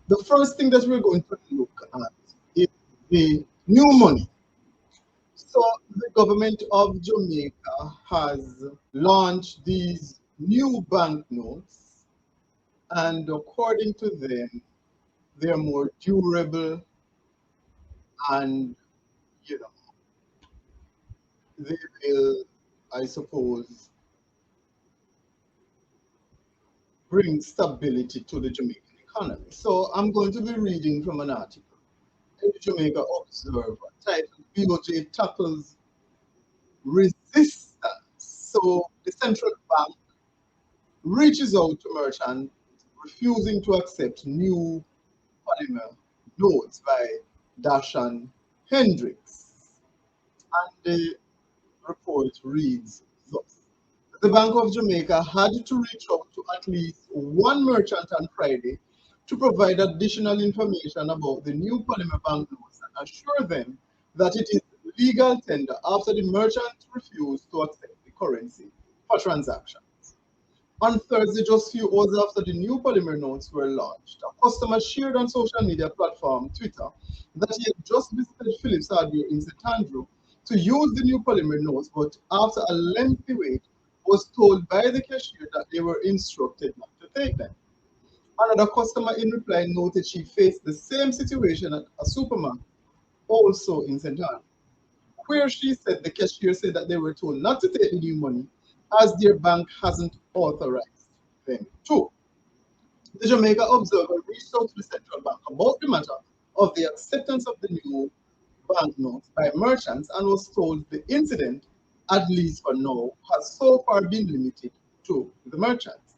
The first thing that we're going to look at is the new money. So the government of Jamaica has launched these new banknotes, and according to them, they're more durable and you know they will, I suppose, bring stability to the Jamaican economy. So I'm going to be reading from an article in the Jamaica Observer titled BOJ tackles resistance. So the central bank reaches out to merchants refusing to accept new polymer notes by Dashan Hendricks. And the report reads thus. The Bank of Jamaica had to reach out to at least one merchant on Friday to provide additional information about the new polymer banknotes and assure them that it is legal tender after the merchant refused to accept the currency for transactions. On Thursday, just few hours after the new polymer notes were launched, a customer shared on social media platform Twitter that he had just visited Phillips Hardware in St. Andrew to use the new polymer notes, but after a lengthy wait, was told by the cashier that they were instructed not to take them. Another customer in reply noted she faced the same situation at a supermarket, also in St. Andrew, where she said the cashier said that they were told not to take the new money as their bank hasn't authorized them to. The Jamaica Observer reached out to the central bank about the matter of the acceptance of the new banknotes by merchants and was told the incident, at least for now, has so far been limited to the merchants.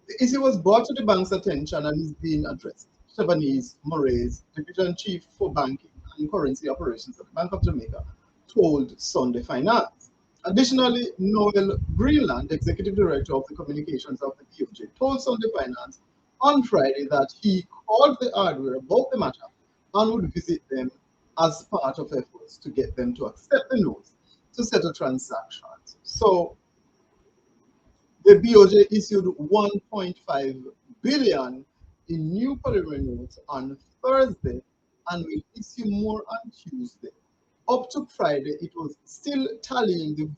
The issue was brought to the bank's attention and is being addressed. Chevanese Moraes, Division Chief for Banking and Currency Operations at the Bank of Jamaica, told Sunday Finance. Additionally, Noel Greenland, Executive Director of the Communications of the BOJ, told Sunday Finance on Friday that he called the hardware about the matter and would visit them as part of efforts to get them to accept the notes to settle transactions. So the BOJ issued 1.5 billion in new polymer notes on Thursday and will issue more on Tuesday. Up to Friday, it was still tallying the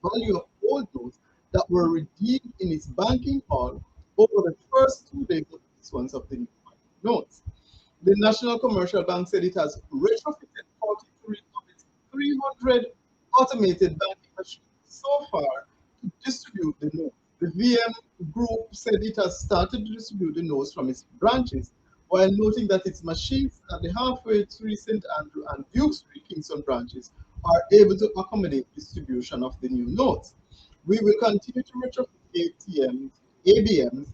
value of old notes that were redeemed in its banking hall over the first 2 days of issuance of the new notes. The National Commercial Bank said it has retrofitted 43 of its 300 automated banking machines so far to distribute the notes. The VM Group said it has started to distribute the notes from its branches, while noting that its machines at the halfway Tree, St. Andrew, and Duke Street, Kingston branches are able to accommodate distribution of the new notes. We will continue to retrofit ATMs, ABMs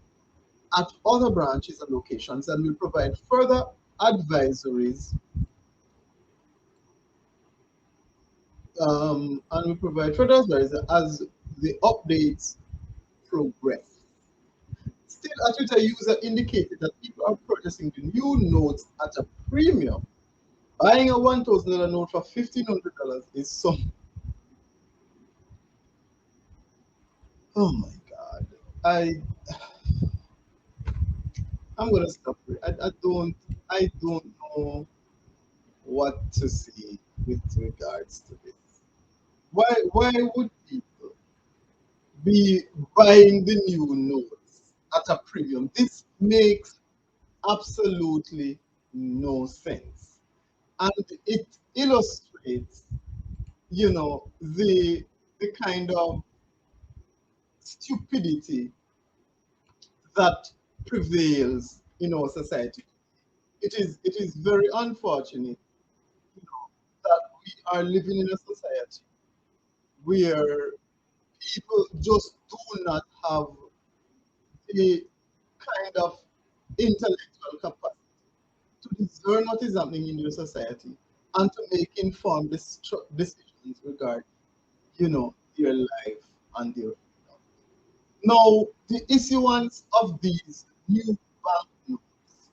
at other branches and locations and will provide further advisories as the updates progress. Still, a Twitter user indicated that people are purchasing the new notes at a premium. Buying a $1,000 note for $1,500 is some. Oh my God! I I'm gonna stop here. I don't know what to say with regards to this. Why would people be buying the new notes at a premium? This makes absolutely no sense. And it illustrates, the kind of stupidity that prevails in our society. It is very unfortunate, that we are living in a society where people just do not have the kind of intellectual capacity to discern what is happening in your society and to make informed decisions regarding, their life and their freedom. Now, the issuance of these new banknotes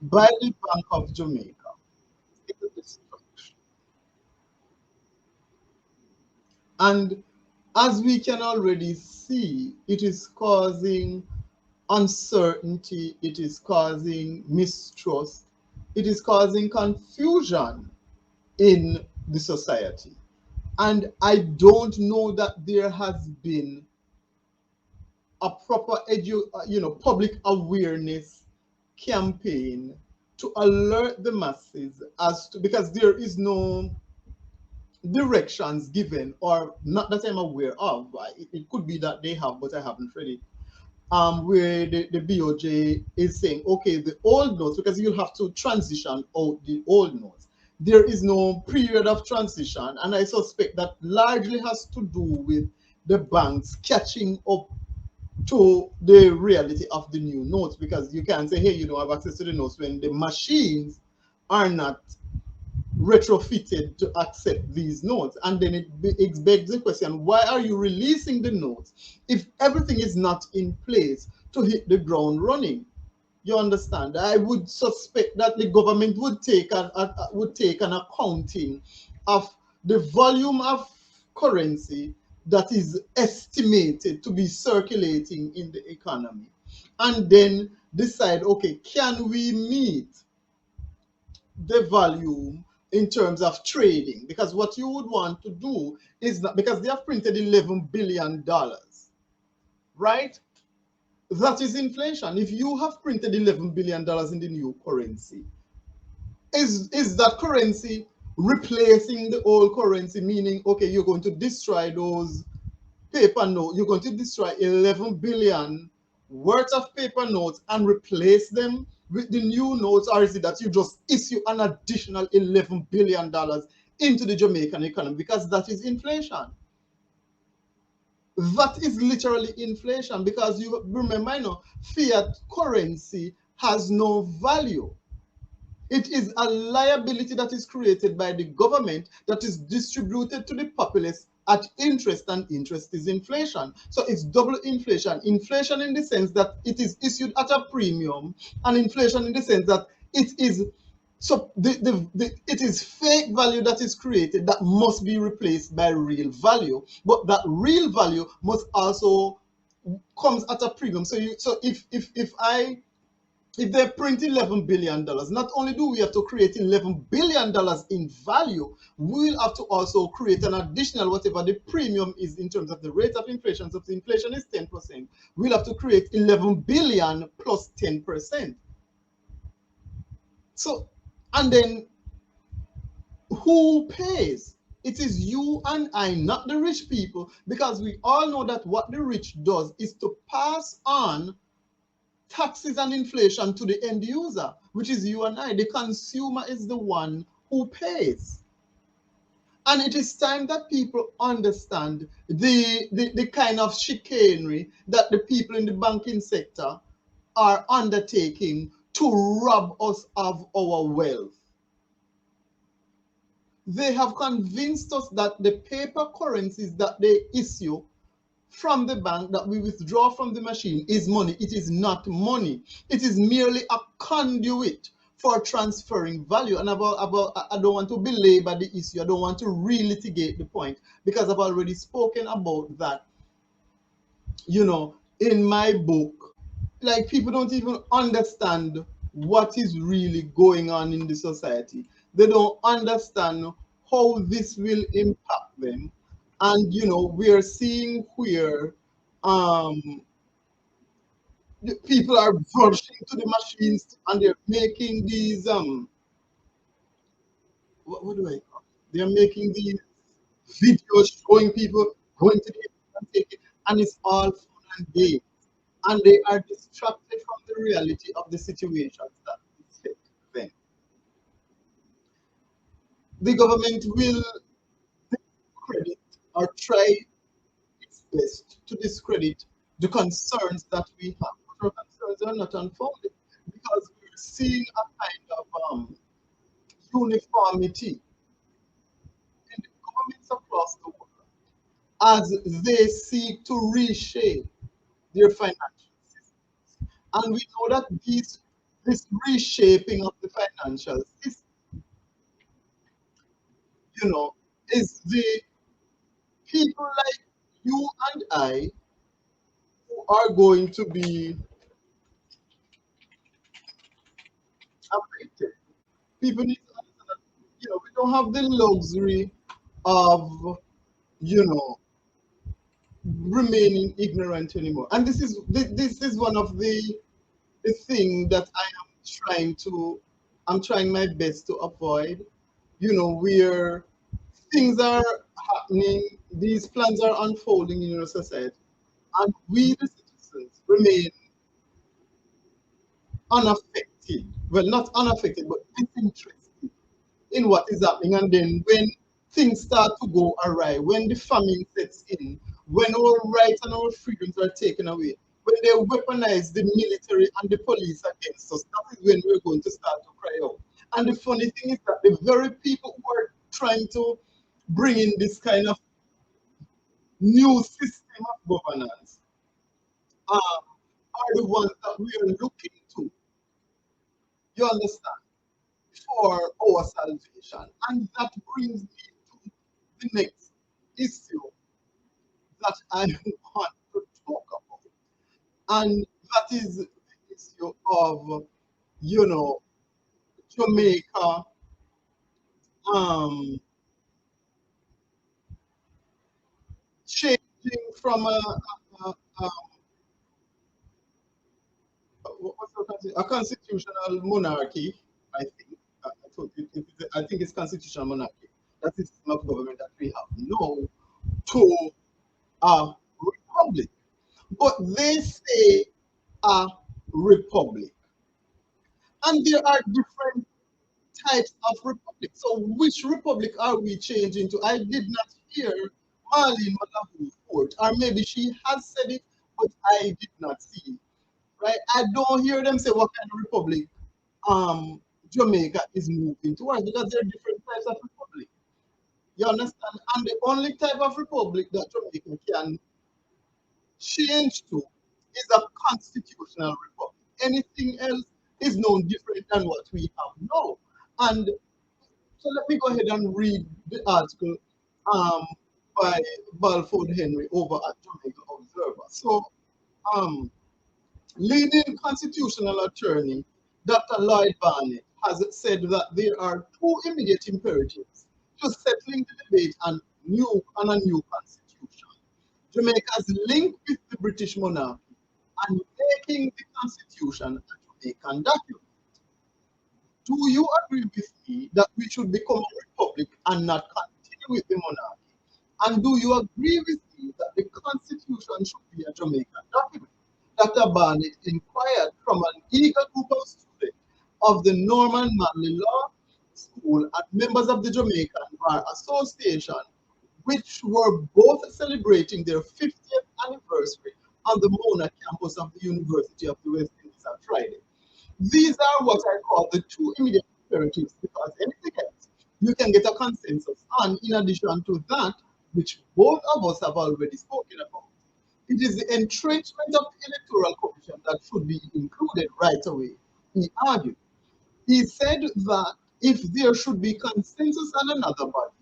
by the Bank of Jamaica is a distraction. And as we can already see, it is causing uncertainty, it is causing mistrust, it is causing confusion in the society. And I don't know that there has been a proper public awareness campaign to alert the masses as to, because there is no directions given, or not that I'm aware of. It could be that they have, but I haven't read it. Where the BOJ is saying, okay, the old notes, because you'll have to transition out the old notes. There is no period of transition, and I suspect that largely has to do with the banks catching up to the reality of the new notes, because you can't say, hey, you don't have access to the notes when the machines are not retrofitted to accept these notes. And then it begs the question, why are you releasing the notes if everything is not in place to hit the ground running? You understand? I would suspect that the government would take an accounting of the volume of currency that is estimated to be circulating in the economy, and then decide, okay, can we meet the volume in terms of trading? Because what you would want to do is that, because they have printed $11 billion, right? That is inflation. If you have printed $11 billion in the new currency, is that currency replacing the old currency? Meaning, okay, you're going to destroy those paper notes, you're going to destroy 11 billion worth of paper notes and replace them with the new notes, or is it that you just issue an additional $11 billion into the Jamaican economy? Because that is inflation. That is literally inflation, because you remember, fiat currency has no value. It is a liability that is created by the government that is distributed to the populace at interest, and interest is inflation. So it's double inflation. Inflation in the sense that it is issued at a premium, and inflation in the sense that it is, so it is fake value that is created that must be replaced by real value, but that real value must also comes at a premium. So if they print $11 billion, not only do we have to create $11 billion in value, we'll have to also create an additional, whatever the premium is in terms of the rate of inflation. So if the inflation is 10%, we'll have to create 11 billion plus 10%. So, and then who pays? It is you and I, not the rich people, because we all know that what the rich does is to pass on taxes and inflation to the end user, which is you and I. The consumer is the one who pays. And it is time that people understand the kind of chicanery that the people in the banking sector are undertaking to rob us of our wealth. They have convinced us that the paper currencies that they issue from the bank, that we withdraw from the machine, is money. It is not money. It is merely a conduit for transferring value. And I don't want to belabor the issue. I don't want to relitigate the point, because I've already spoken about that, in my book. Like, people don't even understand what is really going on in the society. They don't understand how this will impact them. And we are seeing where um people are rushing to the machines, and they're making these what do I call it? They're making these videos showing people going to the and taking, and it's all fun and games, and they are distracted from the reality of the situations that affect them. The government will discredit, or try its best to discredit, the concerns that we have. But our concerns are not unfounded, because we're seeing a kind of uniformity in the governments across the world as they seek to reshape their financial system. And we know that this reshaping of the financial system, you know, is the people like you and I who are going to be affected. People need to understand that, we don't have the luxury of, you know, remaining ignorant anymore. And this is one of the thing that I'm trying my best to avoid. Where things are happening, these plans are unfolding in our society, and we the citizens remain unaffected. Well, not unaffected, but disinterested in what is happening. And then when things start to go awry, when the famine sets in, when our rights and our freedoms are taken away, when they weaponize the military and the police against us, that is when we're going to start to cry out. And the funny thing is that the very people who are trying to bring in this kind of new system of governance are the ones that we are looking to, you understand, for our salvation. And that brings me to the next issue that I want to talk about. And that is the issue of, you know, Jamaica um, changing from a constitutional monarchy, I think. I think it's constitutional monarchy. That is not government that we have now, to a republic. But they say a republic. And there are different types of republic. So which republic are we changing to? I did not hear Marlene Malabu quote, or maybe she has said it, but I did not see it. Right? I don't hear them say what kind of republic Jamaica is moving towards, because there are different types of republic. You understand? And the only type of republic that Jamaica can change to is a constitutional republic. Anything else is no different than what we have now. And so let me go ahead and read the article um, by Balfour Henry over at Jamaica Observer. So, um, leading constitutional attorney Dr. Lloyd Barnett has said that there are two immediate imperatives to settling the debate on a new constitution: Jamaica's link with the British monarchy and making the constitution a Jamaican document. Do you agree with me that we should become a republic and not continue with the monarchy? And do you agree with me that the constitution should be a Jamaican document? Dr. Barnett inquired from an eager group of students of the Norman Manley Law School and members of the Jamaican Bar Association, which were both celebrating their 50th anniversary on the Mona campus of the University of the West Indies on Friday. These are what I call the two immediate imperatives, because anything else you can get a consensus on, in addition to that, which both of us have already spoken about. It is the entrenchment of the Electoral Commission that should be included right away, he argued. He said that if there should be consensus on another body,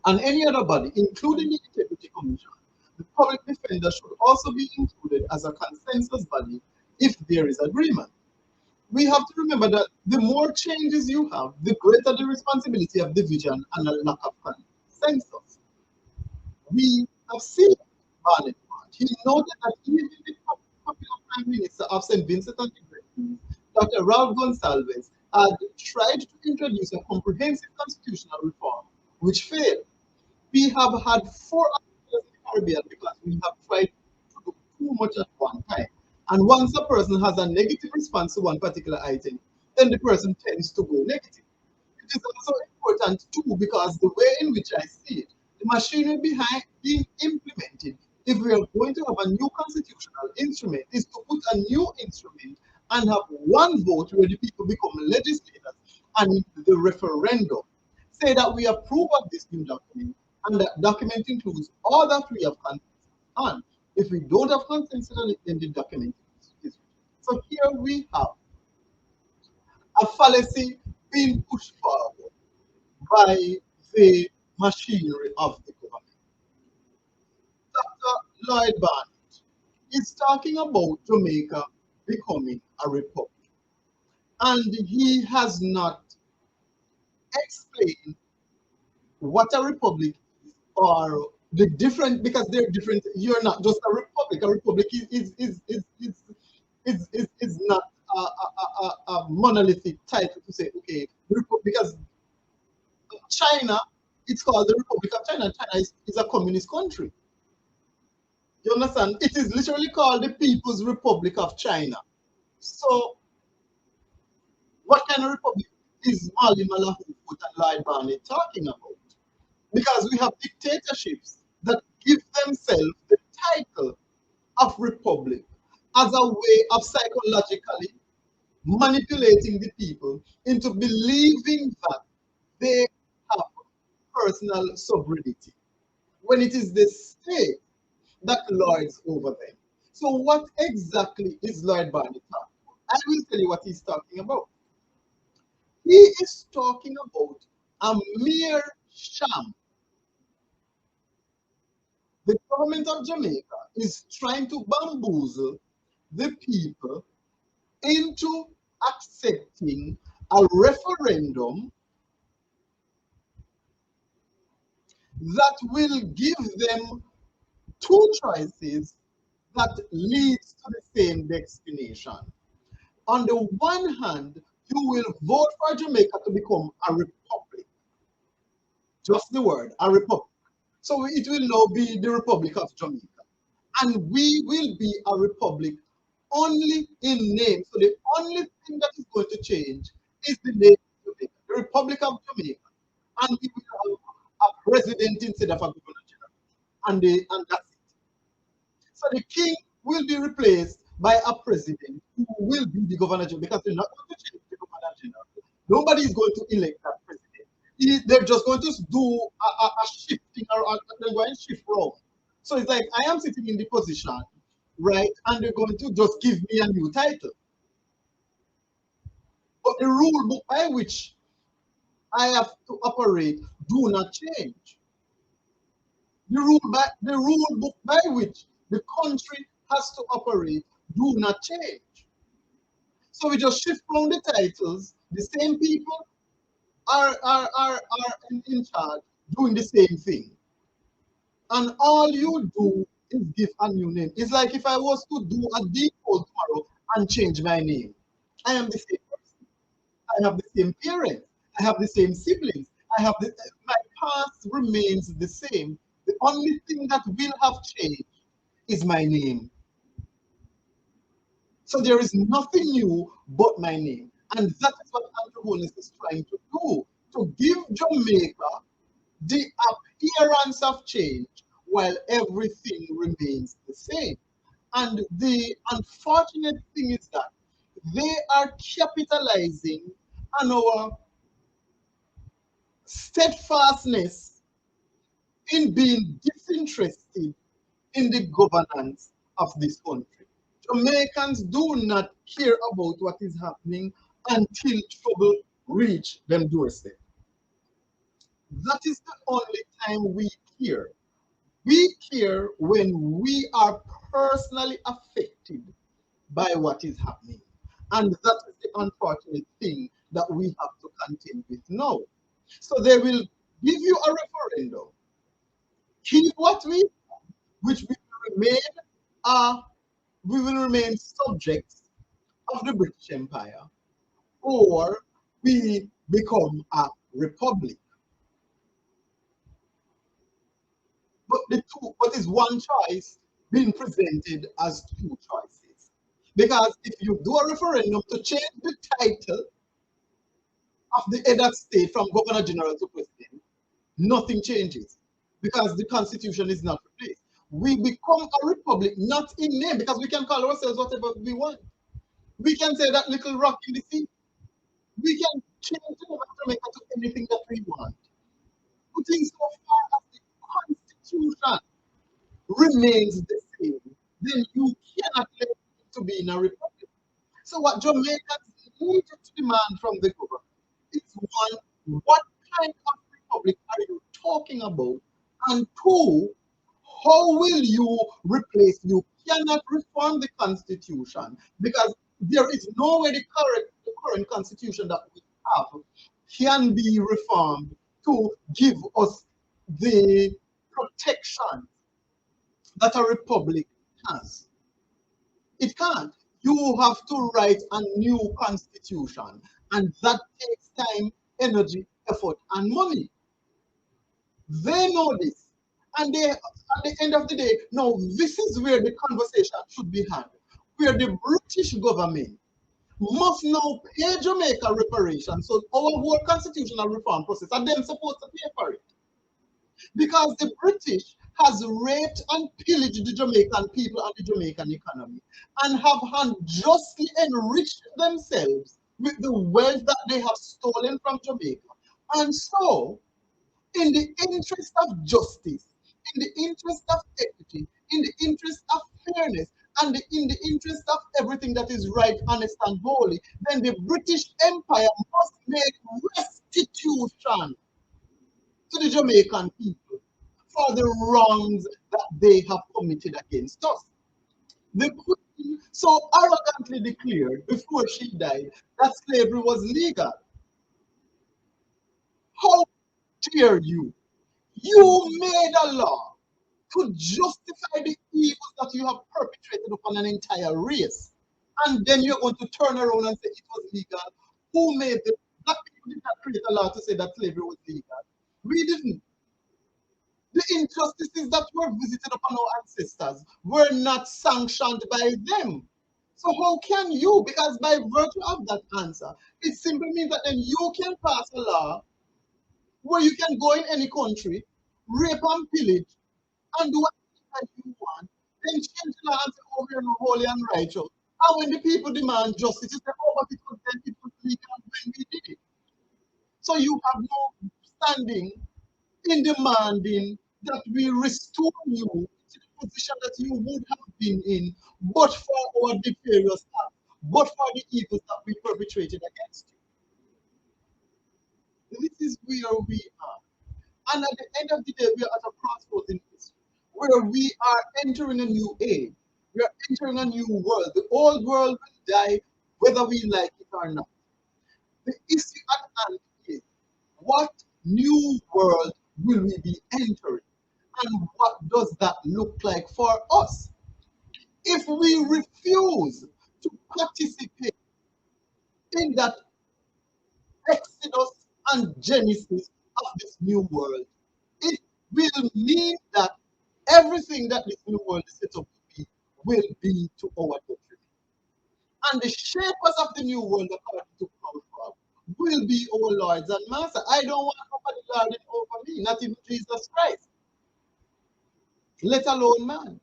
and any other body, including the Integrity Commission, the public defender should also be included as a consensus body if there is agreement. We have to remember that the more changes you have, the greater the responsibility of division and a lack of consensus. We have seen Barnett. He noted that even the popular Prime Minister of St. Vincent and the Grenadines, Dr. Ralph Gonsalves, had tried to introduce a comprehensive constitutional reform, which failed. We have had four others in the Caribbean because we have tried to do too much at one time. And once a person has a negative response to one particular item, then the person tends to go negative. It is also important too, because the way in which I see it, the machinery behind being implemented, if we are going to have a new constitutional instrument, is to put a new instrument and have one vote where the people become legislators, and the referendum say that we approve of this new document, and that document includes all that we have consensus on. If we don't have consensus on it, then the document is. So here we have a fallacy being pushed forward by the machinery of the government. Dr. Lloyd Barnett is talking about Jamaica becoming a republic. and he has not explained what a republic is, or the different, because they're different. You're not just a republic. A republic is not a monolithic title to say, okay, because China, it's called the Republic of China. China is a communist country. You understand? It is literally called the People's Republic of China. So, what kind of republic is Mali Malahut and Lloyd Barnett talking about? Because we have dictatorships that give themselves the title of republic as a way of psychologically manipulating the people into believing that they have personal sovereignty when it is the state that lords over them. So, what exactly is Lloyd Barnett talking about? I will tell you what he's talking about. He is talking about a mere sham. The government of Jamaica is trying to bamboozle the people into accepting a referendum that will give them two choices that leads to the same destination. On the one hand, you will vote for Jamaica to become a republic. Just the word, a republic. So it will now be the Republic of Jamaica. And we will be a republic only in name. So the only thing that is going to change is the name of Jamaica, the Republic of Jamaica. And we will have a president instead of a governor general. And that's it. So the king will be replaced by a president who will be the governor general, because they're not going to change the governor general. Nobody is going to elect that president. They're just going to do a shifting, or they're going to shift wrong. So it's like I am sitting in the position, right? And they're going to just give me a new title. But the rule book by which I have to operate do not change. The rule book by which the country has to operate do not change. So we just shift around the titles. The same people are in charge doing the same thing. And all you do is give a new name. It's like if I was to do a default tomorrow and change my name. I am the same person. I have the same parents. I have the same siblings. My past remains the same. The only thing that will have changed is my name. So there is nothing new but my name. And that is what Andrew Holness is trying to do, to give Jamaica the appearance of change while everything remains the same. And the unfortunate thing is that they are capitalizing on our steadfastness in being disinterested in the governance of this country. Jamaicans do not care about what is happening until trouble reach them doorstep. That is the only time we care. We care when we are personally affected by what is happening. And that is the unfortunate thing that we have to contend with now. So they will give you a referendum, keep what which uh, we will remain subjects of the British Empire, or we become a republic. But is one choice being presented as two choices? Because if you do a referendum to change the title of the head of state from governor general to president, nothing changes because the constitution is not replaced. We become a republic not in name, because we can call ourselves whatever we want. We can say that little rock in the sea. We can change the name of Jamaica to anything that we want. Putting so far as the constitution remains the same, then you cannot let it to be in a republic. So what Jamaicans need to demand from the government is, one, what kind of republic are you talking about? And two, how will you replace? You cannot reform the constitution because there is no way the correct current constitution that we have can be reformed to give us the protection that a republic has. It can't. You have to write a new constitution, and that takes time, energy, effort, and money. They know this. And they, at the end of the day, now this is where the conversation should be had, where the British government must now pay Jamaica reparations. So our whole constitutional reform process, and them supposed to pay for it. Because the British has raped and pillaged the Jamaican people and the Jamaican economy and have unjustly enriched themselves with the wealth that they have stolen from Jamaica. And so, in the interest of justice, in the interest of equity, in the interest of fairness, and in the interest of everything that is right, honest, and holy, then the British Empire must make restitution to the Jamaican people for the wrongs that they have committed against us. The Queen so arrogantly declared before she died that slavery was legal. How dare you? You made a law to justify the evils that you have perpetrated upon an entire race. And then you're going to turn around and say it was legal. Who made the black people did not create a law to say that slavery was legal? We didn't. The injustices that were visited upon our ancestors were not sanctioned by them. So how can you? Because by virtue of that answer, it simply means that then you can pass a law where you can go in any country, rape and pillage, and do whatever you want, then change the law and say, oh, we're not holy and righteous. And when the people demand justice, you say, oh, but it was then, it was legal when we did it. So you have no standing in demanding that we restore you to the position that you would have been in, but for our nefarious acts, but for the evils that we perpetrated against you. This is where we are. And at the end of the day, we are at a crossroads in history where we are entering a new age. We are entering a new world. The old world will die whether we like it or not. The issue at hand is what new world will we be entering? And what does that look like for us? If we refuse to participate in that exodus and genesis of this new world, it will mean that everything that this new world is set up to be will be to our detriment. And the shapers of the new world, according to Paul, will be our lords and masters. I don't want nobody lording over me, not even Jesus Christ, let alone man.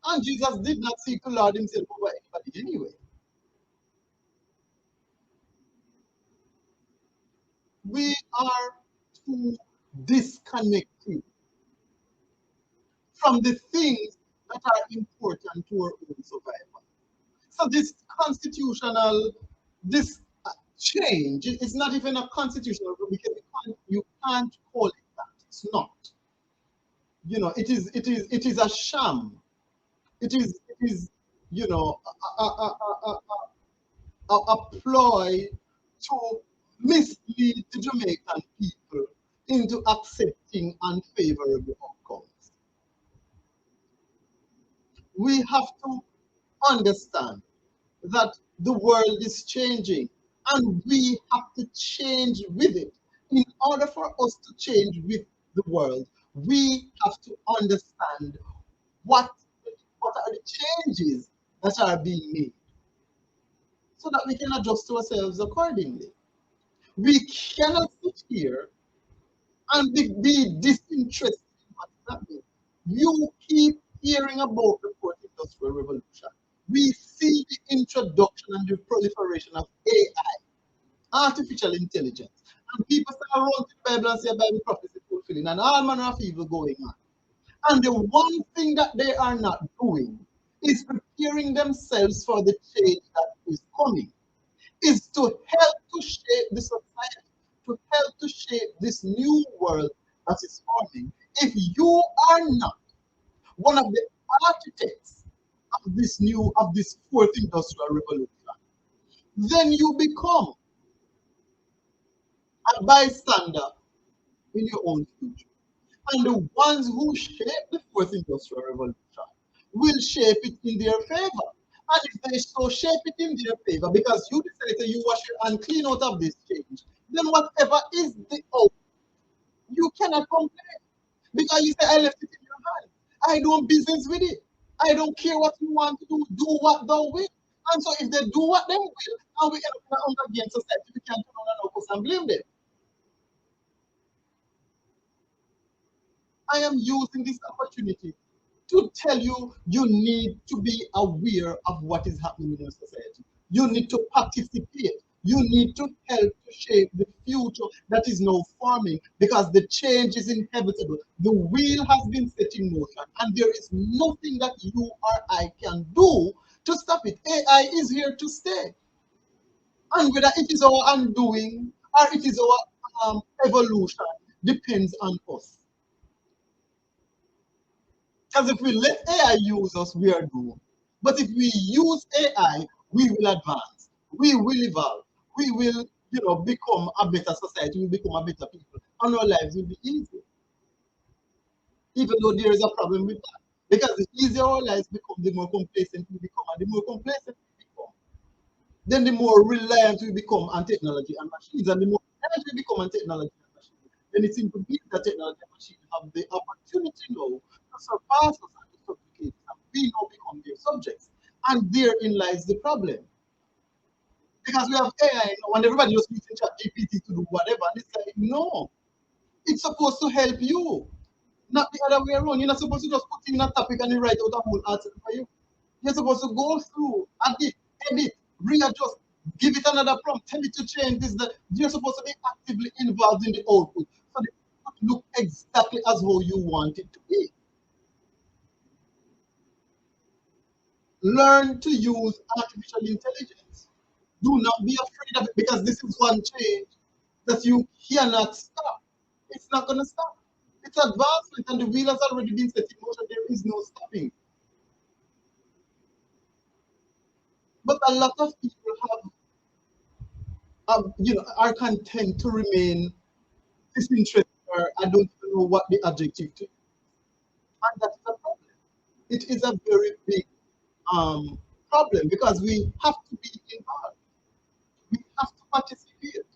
And Jesus did not seek to lord himself over anybody anyway. We are too disconnected from the things that are important to our own survival. So this constitutional, this change, it's not even a constitutional, because you can't call it that. It's not. You know, it is a sham. It is, you know, a ploy to mislead the Jamaican people into accepting unfavorable outcomes. We have to understand that the world is changing and we have to change with it. In order for us to change with the world, we have to understand what, what are the changes that are being made so that we can adjust ourselves accordingly. We cannot sit here and be disinterested in what's happening. You keep hearing about the fourth industrial revolution. We see the introduction and the proliferation of AI, artificial intelligence. And people start run to the Bible and say Bible prophecy fulfilling and all manner of evil going on. And the one thing that they are not doing is preparing themselves for the change that is coming, is to help to shape the society, to help to shape this new world that is forming. If you are not one of the architects of this fourth industrial revolution, then you become a bystander in your own future. And the ones who shape the fourth industrial revolution will shape it in their favor. And if they so shape it in their favor, because you decide to you wash your hand clean out of this change, then whatever is the out, you cannot complain. Because you say, I left it in your hand. I don't business with it. I don't care what you want to do what thou will. And so if they do what they will, and we end up in against society, we can't turn on our and blame them. I am using this opportunity to tell you you need to be aware of what is happening in your society. You need to participate. You need to help to shape the future that is now forming because the change is inevitable. The wheel has been set in motion, and there is nothing that you or I can do to stop it. AI is here to stay. And whether it is our undoing or it is our evolution depends on us. Because if we let AI use us, we are doomed. But if we use AI, we will advance, we will evolve, we will, become a better society, we will become a better people, and our lives will be easier. Even though there is a problem with that. Because the easier our lives become, the more complacent we become. And the more complacent we become, then the more reliant we become on technology and machines. And the more reliant we become on technology and machines, then it seems to be that technology and machines have the opportunity now to surpass us and to supplicate us, and we now become their subjects. And therein lies the problem. Because we have AI now, and everybody just using chat GPT to do whatever. And it's like, no, it's supposed to help you, not the other way around. You're not supposed to just put in a topic and you write out a whole article for you. You're supposed to go through, edit, readjust, give it another prompt, tell it to change this, that. You're supposed to be actively involved in the output so that it look exactly as how you want it to be. Learn to use artificial intelligence. Do not be afraid of it because this is one change that you cannot stop. It's not going to stop. It's advancement and the wheel has already been set in motion. There is no stopping. But a lot of people are content to remain disinterested, or I don't even know what the adjective to. And that's the problem. It is a very big problem because we have to be involved. We have to participate.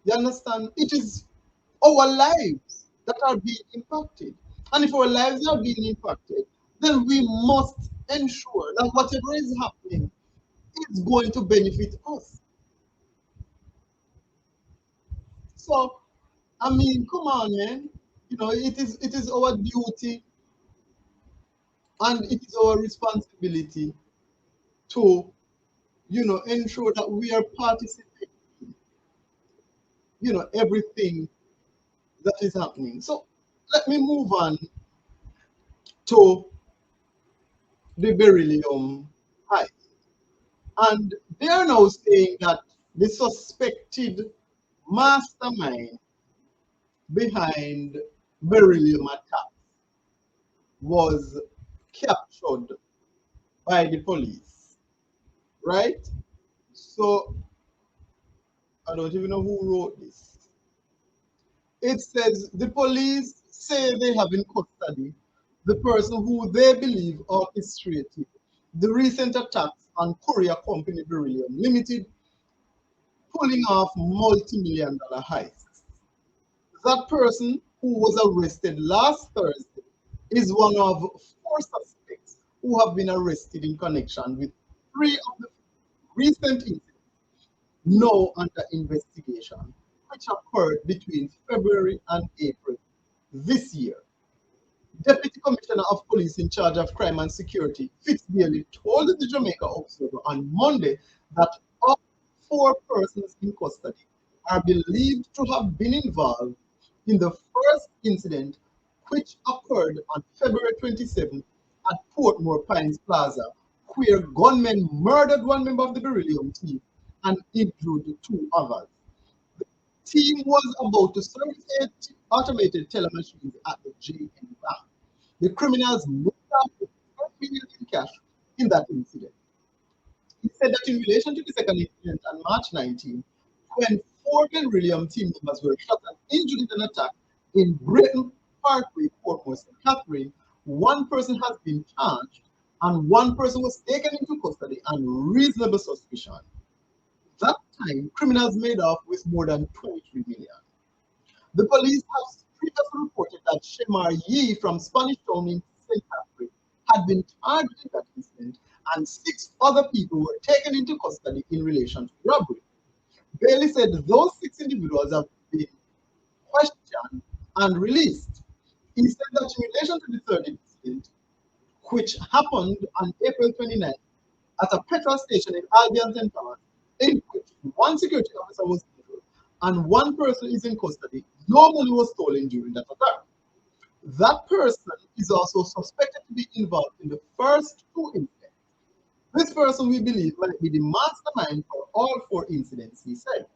You understand? It is our lives that are being impacted. And if our lives are being impacted, then we must ensure that whatever is happening is going to benefit us. So, I mean, come on, man. It is our duty and it is our responsibility to, ensure that we are participating, everything that is happening. So let me move on to the beryllium heist. And they are now saying that the suspected mastermind behind beryllium attack was captured by the police, right? So I don't even know who wrote this. It says the police say they have in custody the person who they believe orchestrated the recent attacks on Korea company Beryllium Limited, pulling off multi-million dollar heists. That person who was arrested last Thursday is one of four suspects who have been arrested in connection with three of the recent incidents now under investigation, which occurred between February and April this year. Deputy Commissioner of Police in charge of crime and security, Fitzgerald, told the Jamaica Observer on Monday that all four persons in custody are believed to have been involved in the first incident, which occurred on February 27th at Portmore Pines Plaza, where gunmen murdered one member of the Beryllium team and injured two others. The team was about to service automated teller machines at the JN Bank. The criminals moved out with 12 million in cash in that incident. He said that in relation to the second incident on March 19, when four Ken William team members were shot and injured in an attack in Britain Parkway, Portmore, St. Catherine, one person has been charged and one person was taken into custody on reasonable suspicion. That time, criminals made off with more than 23 million. The police have previously reported that Shemar Yee from Spanish Town in St. Catherine had been charged in that incident, and 6 other people were taken into custody in relation to the robbery. Bailey said those 6 individuals have been questioned and released. He said that in relation to the third incident, which happened on April 29th at a petrol station in Albion St. Thomas, in which one security officer was killed and one person is in custody, no money was stolen during that attack. That person is also suspected to be involved in the first 2 incidents. This person, we believe, might be the mastermind for all 4 incidents, he said.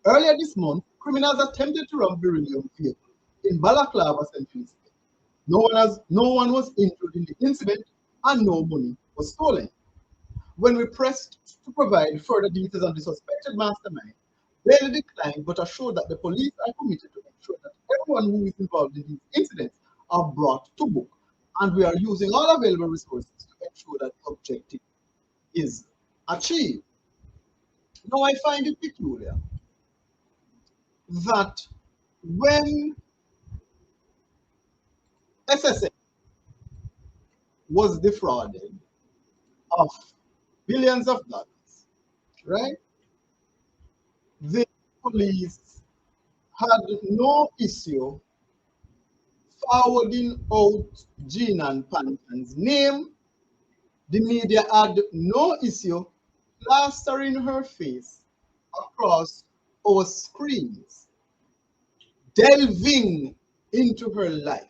Earlier this month, criminals attempted to rob Beryllium vehicle in Balaclava, St. Elizabeth. No one was injured in the incident and no money was stolen. When we pressed to provide further details on the suspected mastermind, Bailey declined but assured that the police are committed to ensure that everyone who is involved in these incidents are brought to book, and we are using all available resources to ensure that the objective is achieved. Now, I find it peculiar that when SSA was defrauded of billions of dollars, right? The police had no issue forwarding out Jean and Panton's name. The media had no issue plastering her face across our screens, delving into her life.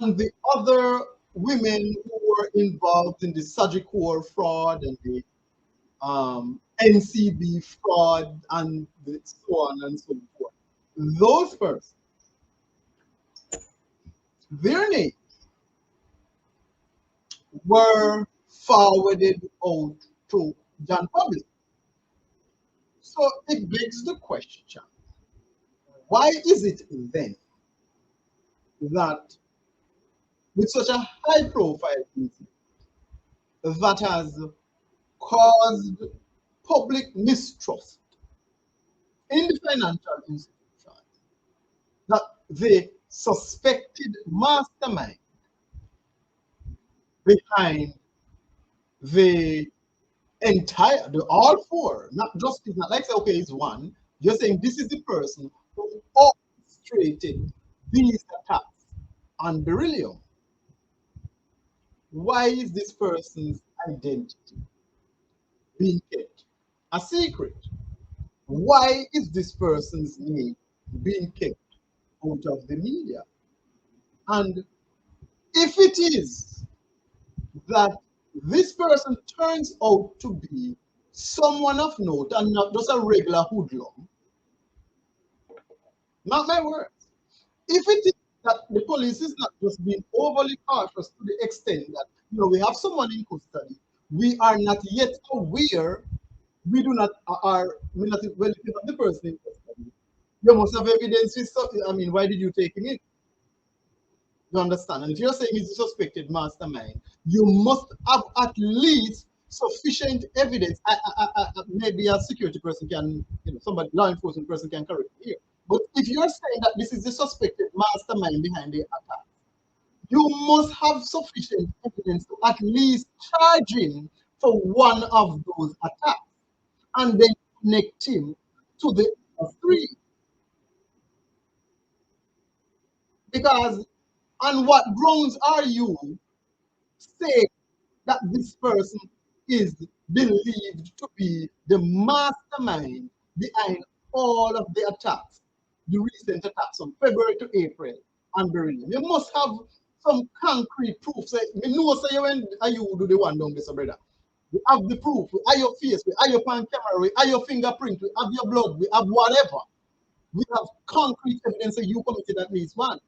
And the other women who were involved in the Sagicor fraud and the NCB fraud and so on and so forth. Those persons, their names were forwarded out to John Public. So it begs the question, why is it then that with such a high profile incident that has caused public mistrust in the financial institutions, that the suspected mastermind behind the all 4, not just, it's not like say, okay, it's one. You're saying this is the person who orchestrated these attacks on Beryllium. Why is this person's identity being kept a secret? Why is this person's name being kept out of the media? And if it is that this person turns out to be someone of note and not just a regular hoodlum, not my words. If it is that the police is not just being overly cautious to the extent that we have someone in custody, we are not yet aware, we do not are we not well, if you have the person in custody, you must have evidence. I mean, why did you take him in? You understand? And if you're saying he's a suspected mastermind, you must have at least sufficient evidence. Maybe a security person can, somebody, law enforcement person can correct me here. But if you're saying that this is the suspected mastermind behind the attack, you must have sufficient evidence to at least charge him for one of those attacks and then connect him to the other 3. Because on what grounds are you saying that this person is believed to be the mastermind behind all of the attacks, the recent attacks from February to April on Beryllium? You must have some concrete proof. Say, me know say when you do the one down this, brother. We have the proof, we have your face, we have your pan camera, we have your fingerprint, we have your blood, we have whatever. We have concrete evidence that you committed at least one.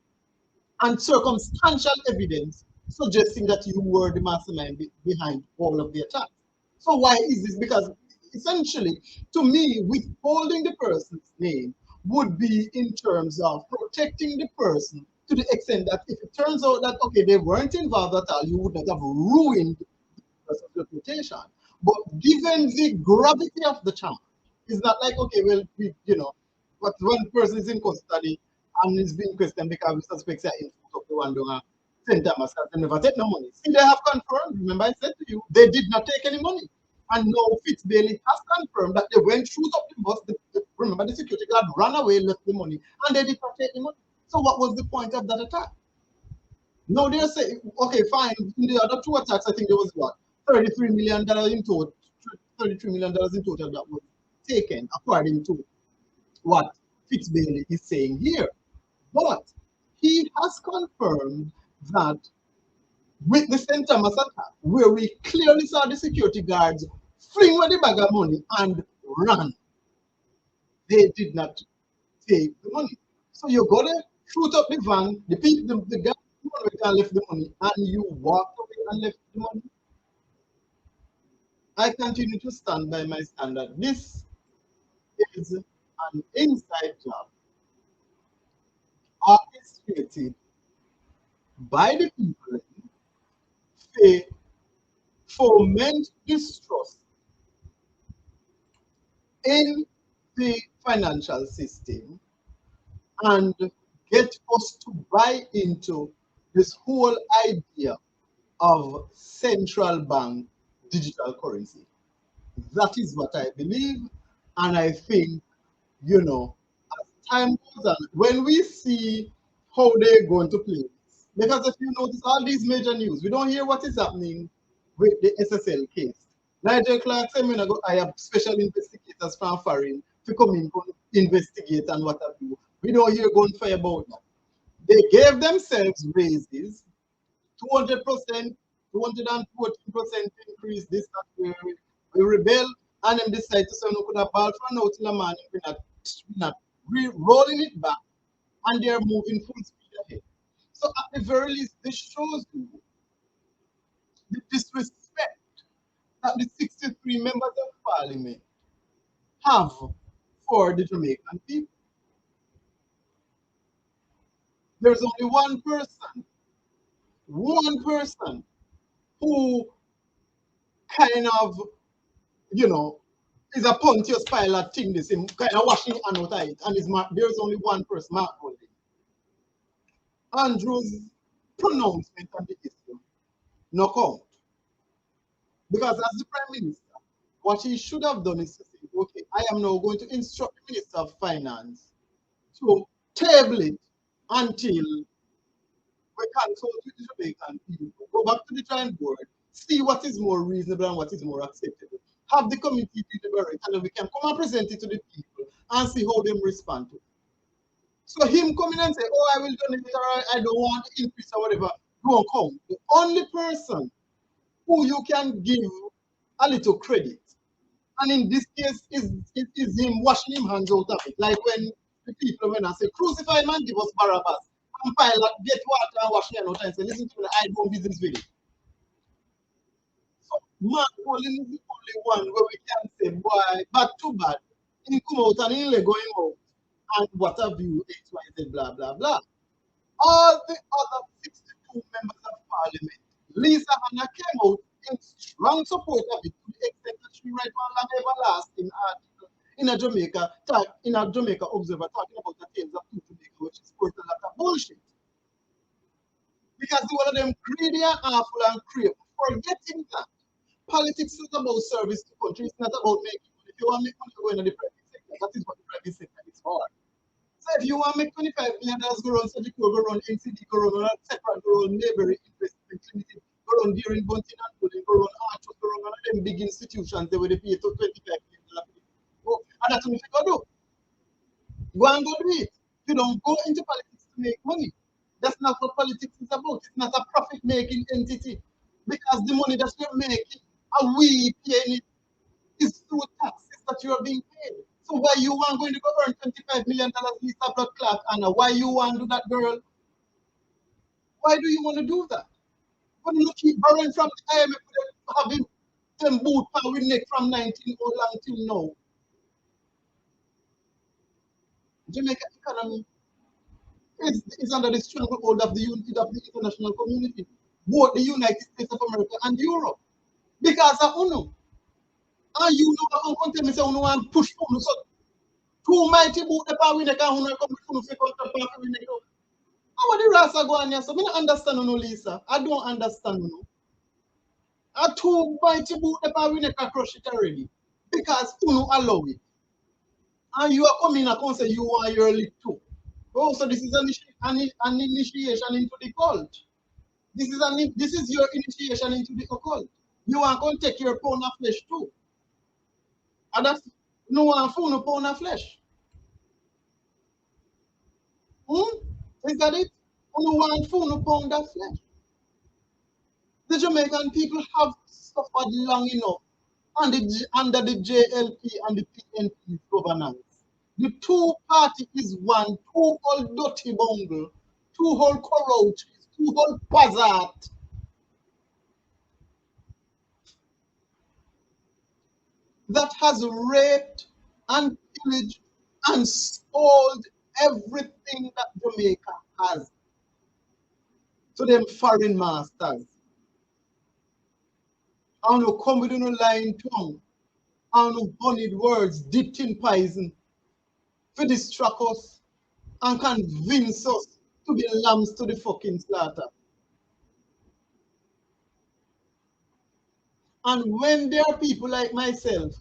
And circumstantial evidence suggesting that you were the mastermind behind all of the attacks. So why is this? Because essentially, to me, withholding the person's name would be in terms of protecting the person to the extent that if it turns out that okay, they weren't involved at all, you would not have ruined person's reputation. But given the gravity of the charge, it's not like, okay, well, but one person is in custody and is being questioned because we suspect they are in foot of the one doing St. Thomas has never take no money. See, they have confirmed, remember I said to you, they did not take any money. And now Fitzbailey has confirmed that they went through up the bus. Remember, the security guard ran away, left the money, and they did not take the money. So what was the point of that attack? No, they're saying, okay, fine. In the other two attacks, I think there was what? $33 million in total. $33 million in total that was taken, according to what Fitzbailey is saying here. But he has confirmed that with the St. Thomas attack, where we clearly saw the security guards fling away the bag of money and run, they did not take the money. So you got to shoot up the van, the people, the guy left the money, and you walked away and left the money. I continue to stand by my standard. This is an inside job orchestrated by the people to foment distrust in the financial system and get us to buy into this whole idea of central bank digital currency. That is what I believe, and I think, as time goes on, when we see how they're going to play this, because if you notice all these major news, we don't hear what is happening with the SSL case. Nigel Clark said, I have special investigators from foreign to come in, investigate and what have you. We don't hear gunfire about that. They gave themselves raises, 200%, 214% increase, this, that, we rebel, and then decide to say, no, could have ball for now till a man, we're not rolling it back, and they're moving full speed ahead. So at the very least, this shows you the disrespect that the 63 members of parliament have for the Jamaican people. There's only one person who kind of, you know, is a Pontius Pilate thing, this him kind of washing hand out of it, and there's only one person, Mark Golding. Andrew's pronouncement on the issue no count. Because as the Prime Minister, what he should have done is to say, okay, I am now going to instruct the Minister of Finance to table it until we consult with the Jamaican people, go back to the drawing board, see what is more reasonable and what is more acceptable. Have the committee deliberate, and then we can come and present it to the people and see how they respond to it. So him coming and say, oh, I will donate or I don't want to increase or whatever, don't count. The only person who you can give a little credit, and in this case is him washing him hands out of it. Like when the people when I say, crucify him and give us Barabbas, and Pilate get water and wash your hands and say, listen to me, I don't business with it. So Mark Colin is the only one where we can say, boy, bad too bad. He come out and he go him out and what have you, X, Y, Z, blah, blah, blah. All the other 62 members of parliament, Lisa Hanna came out in strong support of it to the extent that she wrote one long everlasting article in a Jamaica Observer talking about the tales of two Jamaica, which is quite a lot of bullshit. Because the one of them greedy and awful and cruel, forgetting that politics is about service to country, it's not about making money. If you want to make money, go into the private sector. That is what the private sector is for. So if you want to make $25 million go run Surgical, go run NCD, go run separate, go run Neighboring Investment Limited, go run Deering, Bunting and Pudding, go run Archers, go run one of them big institutions they will pay to $25 million. And that's what you go do. Go and go do it. You don't go into politics to make money. That's not what politics is about. It's not a profit making entity. Because the money that you're making and we paying it is through taxes that you are being paid. So why you want going to go earn $25 million Lisa Blood Clark, Anna? Why you want to do that, girl? Why do you want to do that? When you keep borrowing from the IMF, having them boot power with neck from 19 or long till now. Jamaica economy is under the stranglehold of of the international community, both the United States of America and Europe. Because of UNO. And you know how come tell me say UNO want push UNO. So two mighty boot the power with neck and UNO come with UNO for power with neck. How are the Rasa go on here? So I don't understand UNO, Lisa. I don't understand UNO. A two mighty boot the power with neck and crush it already. Because UNO allow it. And you are coming and come say you want your league too. Oh, so this is an initiation into the cult. This is your initiation into the occult. You want to take your pound of flesh too. And that's no one for no pound of flesh. Hmm? Is that it? No one for no pound of flesh. The Jamaican people have suffered long enough under the JLP and the PNP governance. The two party is one, two whole dirty bungle, two whole corroaches, two whole buzzard that has raped and pillaged and sold everything that Jamaica has to them foreign masters. I don't come with no lying tongue. I don't honeyed words dipped in poison to distract us and convince us to be lambs to the fucking slaughter. And when there are people like myself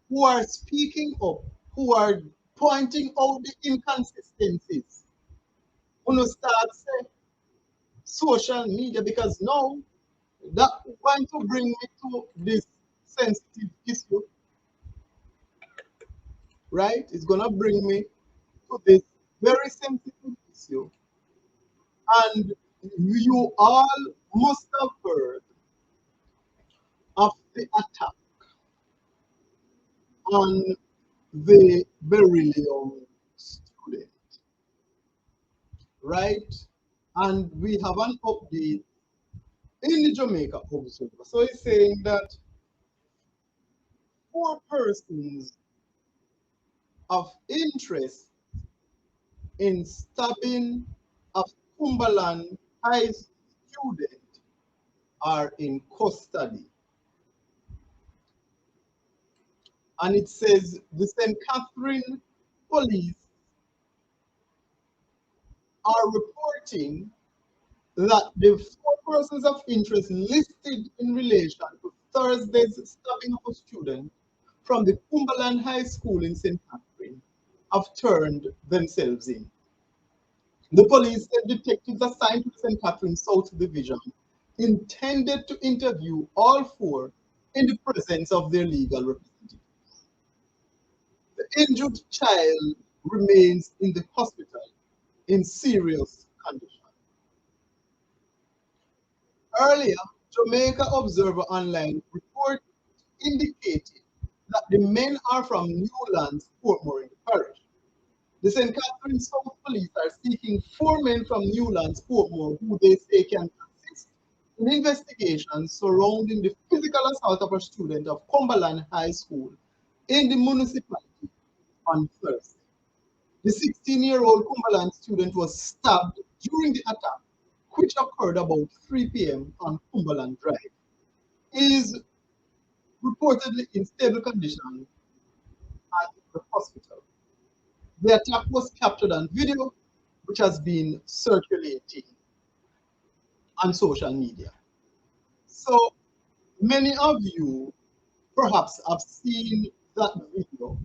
who are speaking up, who are pointing out the inconsistencies, who start say social media, because now that want to bring me to this sensitive issue, right? It's gonna bring me to this very sensitive issue. And you all must have heard of the attack on the beryllium student, right? And we have an update in the Jamaica Observer. So it's saying that 4 persons of interest in stabbing a Cumberland High student are in custody. And it says the St. Catherine police are reporting that the 4 persons of interest listed in relation to Thursday's stabbing of a student from the Cumberland High School in St. Catherine have turned themselves in. The police said detectives assigned to the St. Catherine South Division intended to interview all 4 in the presence of their legal representatives. The injured child remains in the hospital in serious condition. Earlier, Jamaica Observer Online report indicated that the men are from Newlands, Portmore in the parish. The St. Catherine South Police are seeking 4 men from Newlands, Portmore, who they say can assist in investigations surrounding the physical assault of a student of Cumberland High School in the municipality on Thursday. The 16-year-old Cumberland student was stabbed during the attack, which occurred about 3 p.m. on Cumberland Drive. He is reportedly in stable condition at the hospital. The attack was captured on video, which has been circulating on social media. So many of you perhaps have seen that video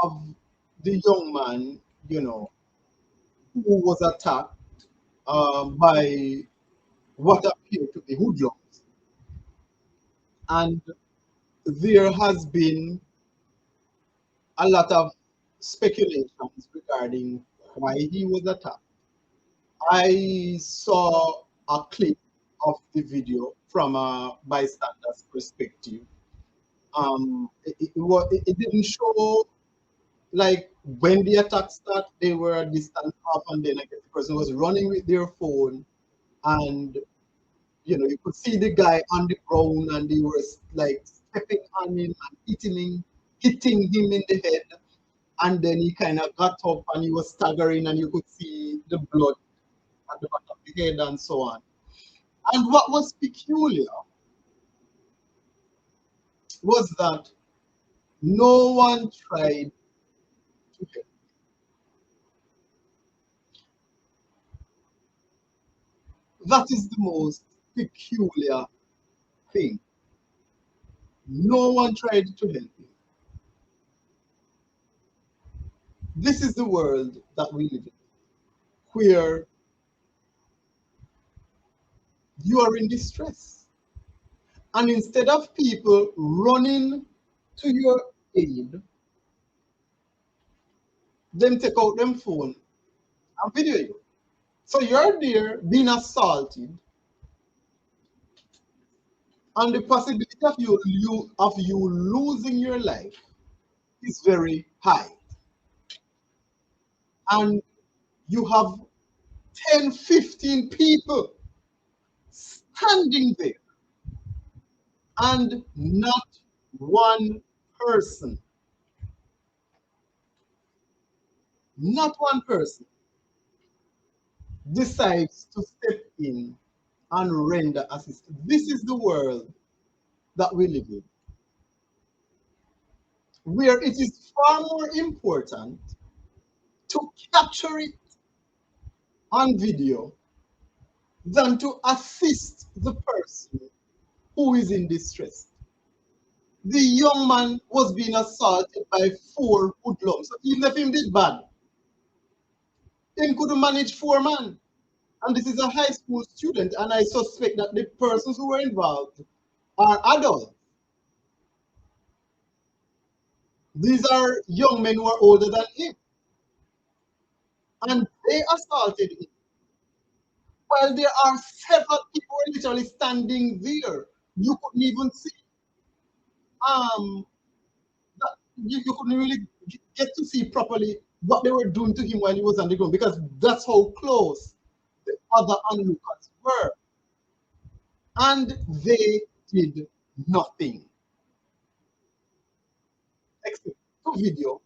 of the young man, who was attacked by what appeared to be hoodlums. And there has been a lot of speculations regarding why he was attacked. I saw a clip of the video from a bystander's perspective. It didn't show like when the attack started, they were a distance off, and then I guess the person was running with their phone, and you could see the guy on the ground and they were like stepping on him and hitting him in the head. And then he kind of got up and he was staggering and you could see the blood at the back of the head and so on. And what was peculiar was that no one tried to help. That is the most peculiar thing. No one tried to help him. This is the world that we live in, where you are in distress. And instead of people running to your aid, them take out them phone and video you. So you're there being assaulted, and the possibility of you losing your life is very high. And you have 10, 15 people standing there, and not one person, not one person decides to step in and render assistance. This is the world that we live in, where it is far more important to capture it on video than to assist the person who is in distress. The young man was being assaulted by 4 hoodlums. So even if him did bad, him could manage 4 men. And this is a high school student, and I suspect that the persons who were involved are adults. These are young men who are older than him. And they assaulted him. While there are several people literally standing there, you couldn't even see. Um, you couldn't really get to see properly what they were doing to him while he was on the ground, because that's how close the other onlookers were. And they did nothing except to video,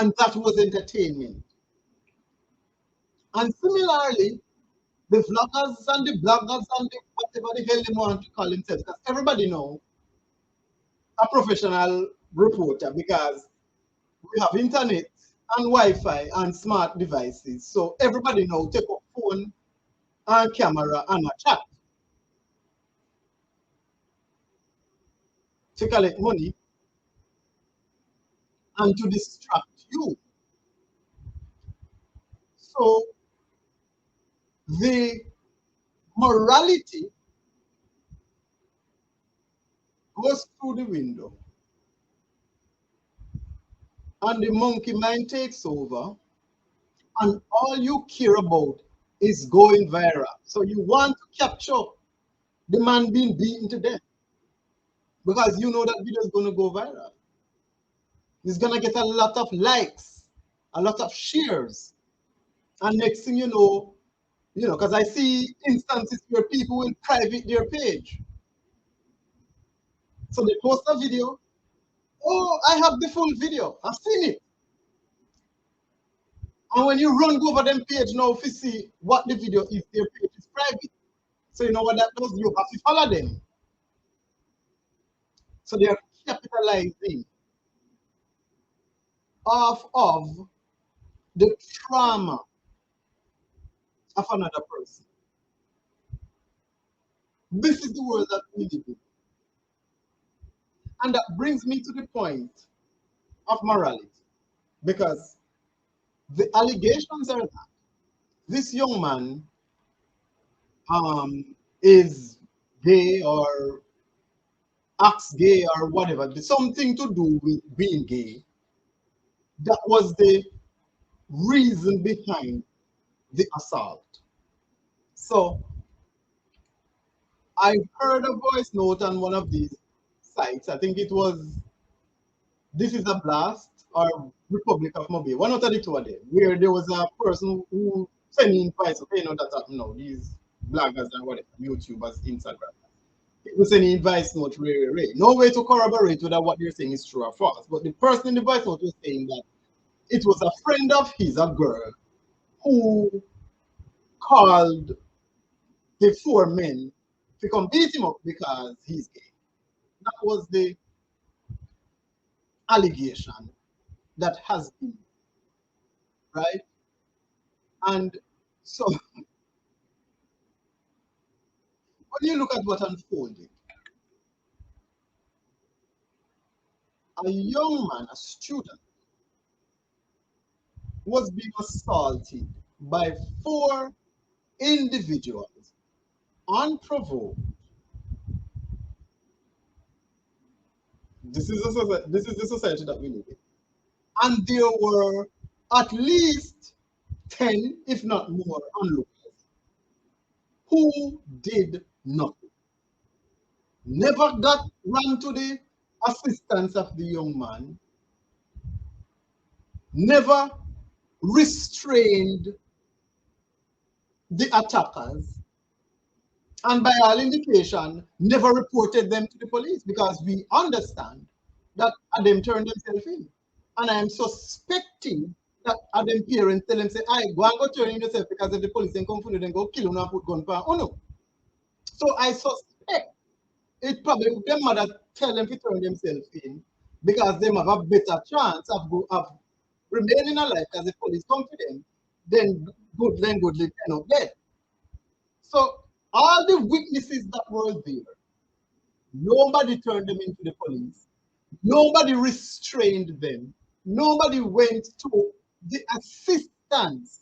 and that was entertainment. And similarly, the vloggers and the bloggers and the whatever the hell they want to call themselves, because everybody know a professional reporter, because we have internet and Wi-Fi and smart devices. So everybody now take a phone and camera and a chat to collect money and to distract you. So the morality goes through the window and the monkey mind takes over, and all you care about is going viral. So you want to capture the man being beaten to death because you know that video is going to go viral. It's going to get a lot of likes, a lot of shares. And next thing because I see instances where people will private their page. So they post a video. Oh, I have the full video. I've seen it. And when you run go over them page now, if you see what the video is, their page is private. So you know what that does? You have to follow them. So they are capitalizing off of the trauma of another person. This is the world that we live in. And that brings me to the point of morality. Because the allegations are that this young man is gay or acts gay or whatever, there's something to do with being gay. That was the reason behind the assault. So I heard a voice note on one of these sites. I think it was This Is a Blast or Republic of Mobile, one out of the two of them, where there was a person who sent me invites. Okay, that happened now. These bloggers and whatever, YouTubers, Instagram. People sending voice note, no way to corroborate whether what they're saying is true or false. But the person in the voice note was saying that it was a friend of his, a girl, who called the four men to come beat him up because he's gay. That was the allegation that has been, right? And so when you look at what unfolded, a young man, a student, was being assaulted by four individuals unprovoked. This is the society that we live in. And there were at least 10, if not more, onlookers who did nothing. Never got run to the assistance of the young man, never restrained the attackers, and by all indication, never reported them to the police because we understand that them turned themselves in. And I am suspecting that them parents tell them, say, I go and go turn in yourself because if the police ain't come for you, then go kill you and put gun for no. So I suspect it probably them mother tell them to turn themselves in because they have a better chance of remaining alive because the police come to them, then goodly kind of dead. So all the witnesses that were there, nobody turned them into the police. Nobody restrained them. Nobody went to the assistance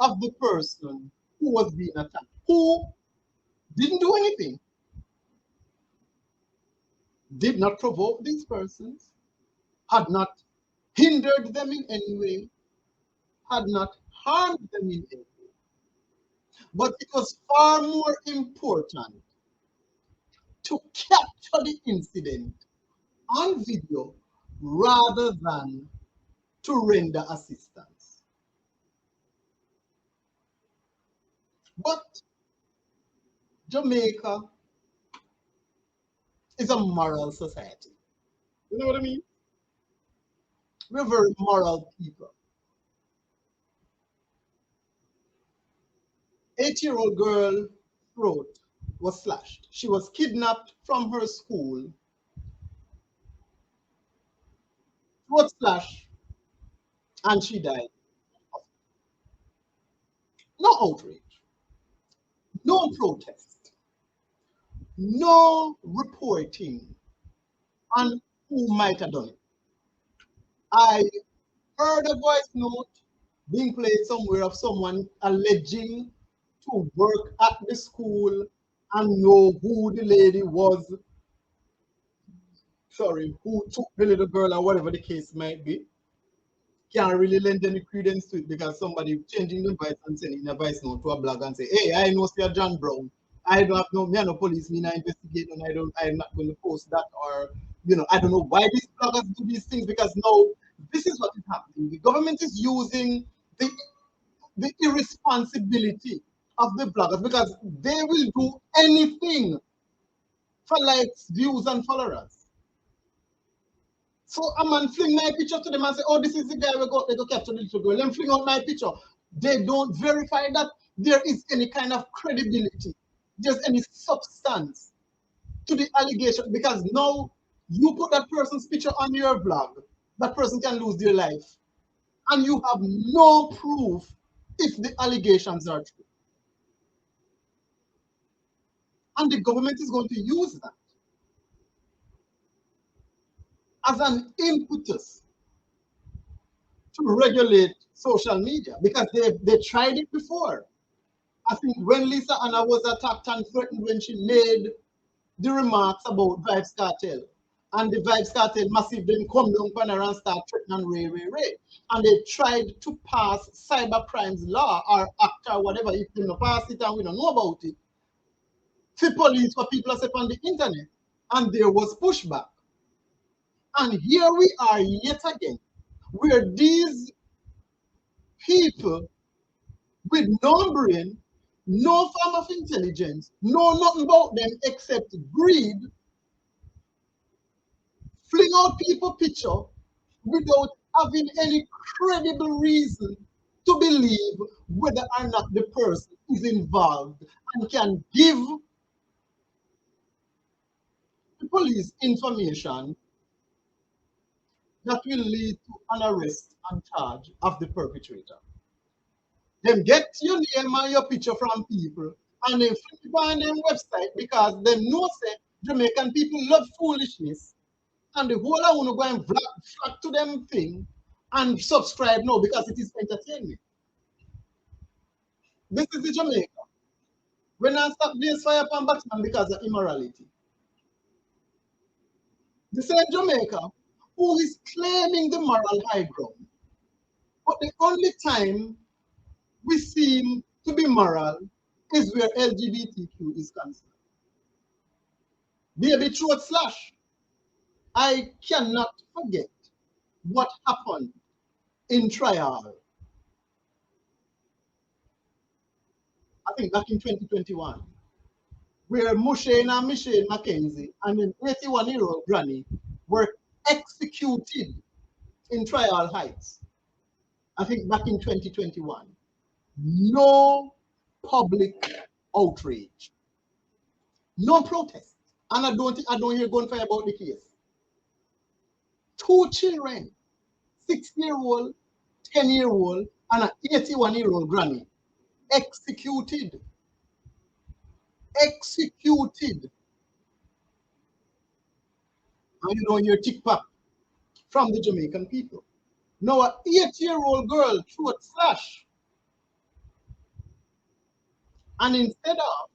of the person who was being attacked, who didn't do anything, did not provoke these persons, had not hindered them in any way, had not harmed them in any way. But it was far more important to capture the incident on video rather than to render assistance. But Jamaica is a moral society. You know what I mean? We're very moral people. 8-year-old girl throat was slashed. She was kidnapped from her school. Throat slash, and she died. No outrage, no protest, no reporting on who might have done it. I heard a voice note being played somewhere of someone alleging to work at the school and know who the lady was, sorry, who took the little girl or whatever the case might be. Can't really lend any credence to it because somebody changing the voice and sending a voice note to a blog and say, hey, I know you're John Brown. I don't have no, me and no police, me not investigate, and I'm not going to post that, or, I don't know why these bloggers do these things because now this is what is happening. The government is using the irresponsibility of the bloggers because they will do anything for likes, views, and followers. So a man fling my picture to them and say, oh, this is the guy they go capture the little girl. Then fling out my picture. They don't verify that there is any kind of credibility, there's any substance to the allegation, because now you put that person's picture on your blog, that person can lose their life. And you have no proof if the allegations are true. And the government is going to use that as an impetus to regulate social media because they tried it before. I think when Lisa Anna was attacked and threatened when she made the remarks about Vibes Cartel, and the Vibes Cartel massive then come down on her and start threatening Ray. And they tried to pass cyber crimes law or act or whatever, if they don't pass it and we don't know about it, to police for people say on the internet. And there was pushback. And here we are yet again, where these people with no brain no form of intelligence, know nothing about them except greed, fling out people picture without having any credible reason to believe whether or not the person is involved and can give the police information that will lead to an arrest and charge of the perpetrator. Them get your name and your picture from people and they flip it on them website because they know say Jamaican people love foolishness and the whole I want to go and flock to them thing and subscribe now because it is entertainment. This is the Jamaica. When I stop blaze fire upon Batman because of immorality. The same Jamaica who is claiming the moral high ground. But the only time we seem to be moral is where LGBTQ is concerned. Baby throat slash. I cannot forget what happened in trial, I think back in 2021, where Mushane and Michelle Mackenzie and an 81-year-old granny were executed in Trial Heights. I think back in 2021. No public outrage, no protest. And I don't hear gunfire about the case. Two children, 6-year-old, 10-year-old, and an 81-year-old granny executed. Executed. And you don't hear tick-tock from the Jamaican people. Now, an 8-year-old girl throat slash. And instead of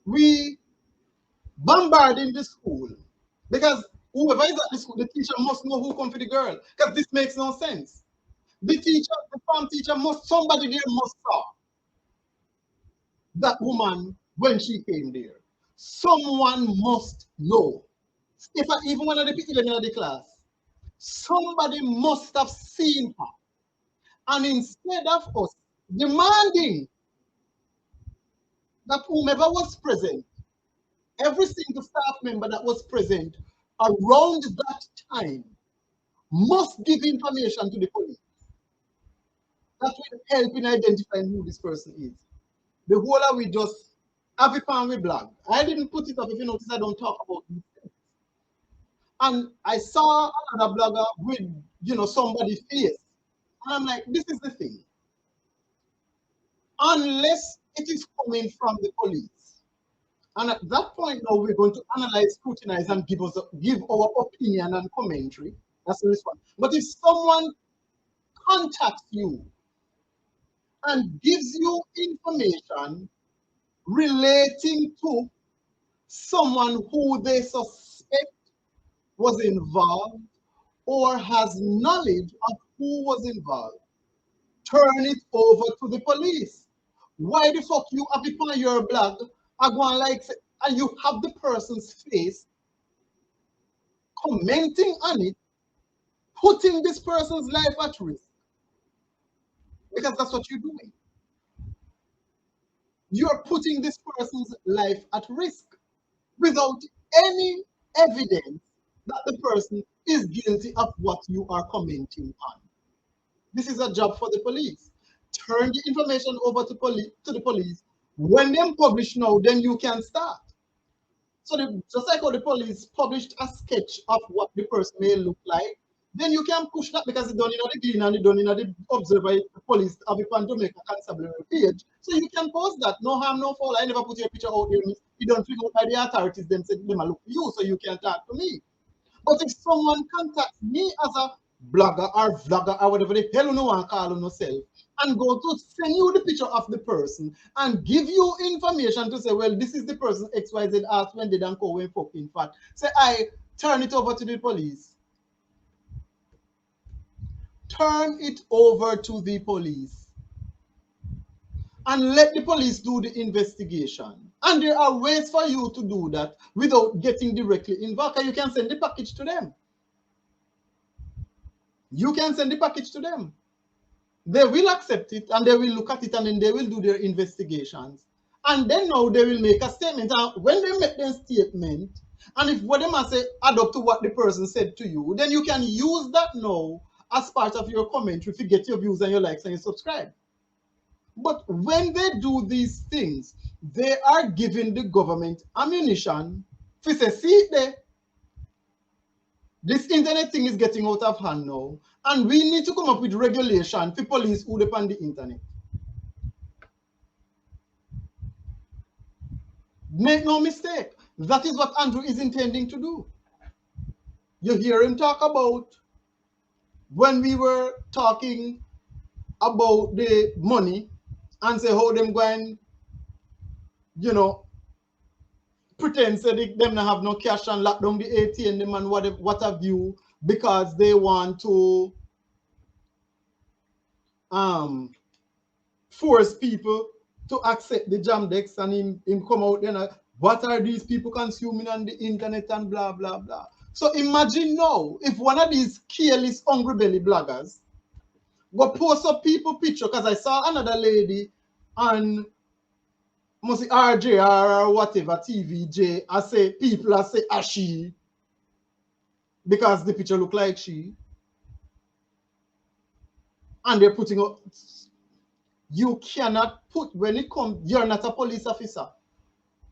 we bombarding the school, because whoever is at the school, the teacher must know who come for the girl, because this makes no sense. The teacher, the form teacher somebody there must saw that woman when she came there. Someone must know. If even one of the people in the class, somebody must have seen her. And instead of us demanding that whomever was present, every single staff member that was present around that time must give information to the police. That will help in identifying who this person is. The whole of we just have it on we blog. I didn't put it up. If you notice, I don't talk about these things. And I saw another blogger with somebody's face. And I'm like, this is the thing. Unless it is coming from the police. And at that point now we're going to analyze, scrutinize, and give our opinion and commentary. That's the response. But if someone contacts you and gives you information relating to someone who they suspect was involved or has knowledge of who was involved, turn it over to the police. Why the fuck you have it on your blog? I go on like, and you have the person's face commenting on it, putting this person's life at risk. Because that's what you're doing. You're putting this person's life at risk without any evidence that the person is guilty of what you are commenting on. This is a job for the police. Turn the information over to the police. When they publish now, then you can start. So just like how the police published a sketch of what the person may look like, then you can push that because it's done in the Glean and it's done in the Observer, the police have a Jamaica constabulary page. So you can post that. No harm, no foul. I never put your picture out there. You don't figure out by the authorities, them say them look for you, so you can talk to me. But if someone contacts me as a blogger or vlogger or whatever the hell you want to call yourself, and go to send you the picture of the person and give you information to say, well, this is the person XYZ asked when they don't go and fucking fat. Say, I turn it over to the police. Turn it over to the police. And let the police do the investigation. And there are ways for you to do that without getting directly involved. You can send the package to them. You can send the package to them. They will accept it and they will look at it and then they will do their investigations. And then now they will make a statement. And when they make their statement, and if what they must say add up to what the person said to you, then you can use that now as part of your commentary to get your views and your likes and your subscribe. But when they do these things, they are giving the government ammunition to say, see there, this internet thing is getting out of hand now, and we need to come up with regulation for police who depend on the internet. Make no mistake, that is what Andrew is intending to do. You hear him talk about when we were talking about the money and say how them going, you know, pretend say them not have no cash and lock down the ATM them and what have you, because they want to force people to accept the jam decks, and him come out then what are these people consuming on the internet and blah blah blah. So imagine now if one of these careless hungry belly bloggers go post up people picture, because I saw another lady on must be RJR or whatever TVJ, I say people I say she because the picture look like she, and they're putting up. You cannot put, when it comes, you're not a police officer.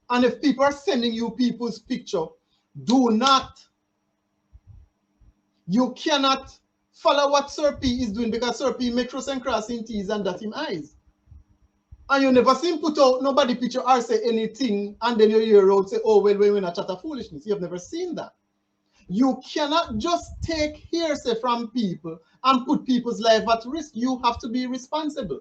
And if people are sending you people's picture, do not, you cannot follow what Sir P is doing, because Sir P makes cross and crossing T's and dot him eyes. And you never see him put out nobody picture or say anything, and then you hear out say, oh, well, we're not chat of foolishness. You've never seen that. You cannot just take hearsay from people and put people's life at risk. You have to be responsible.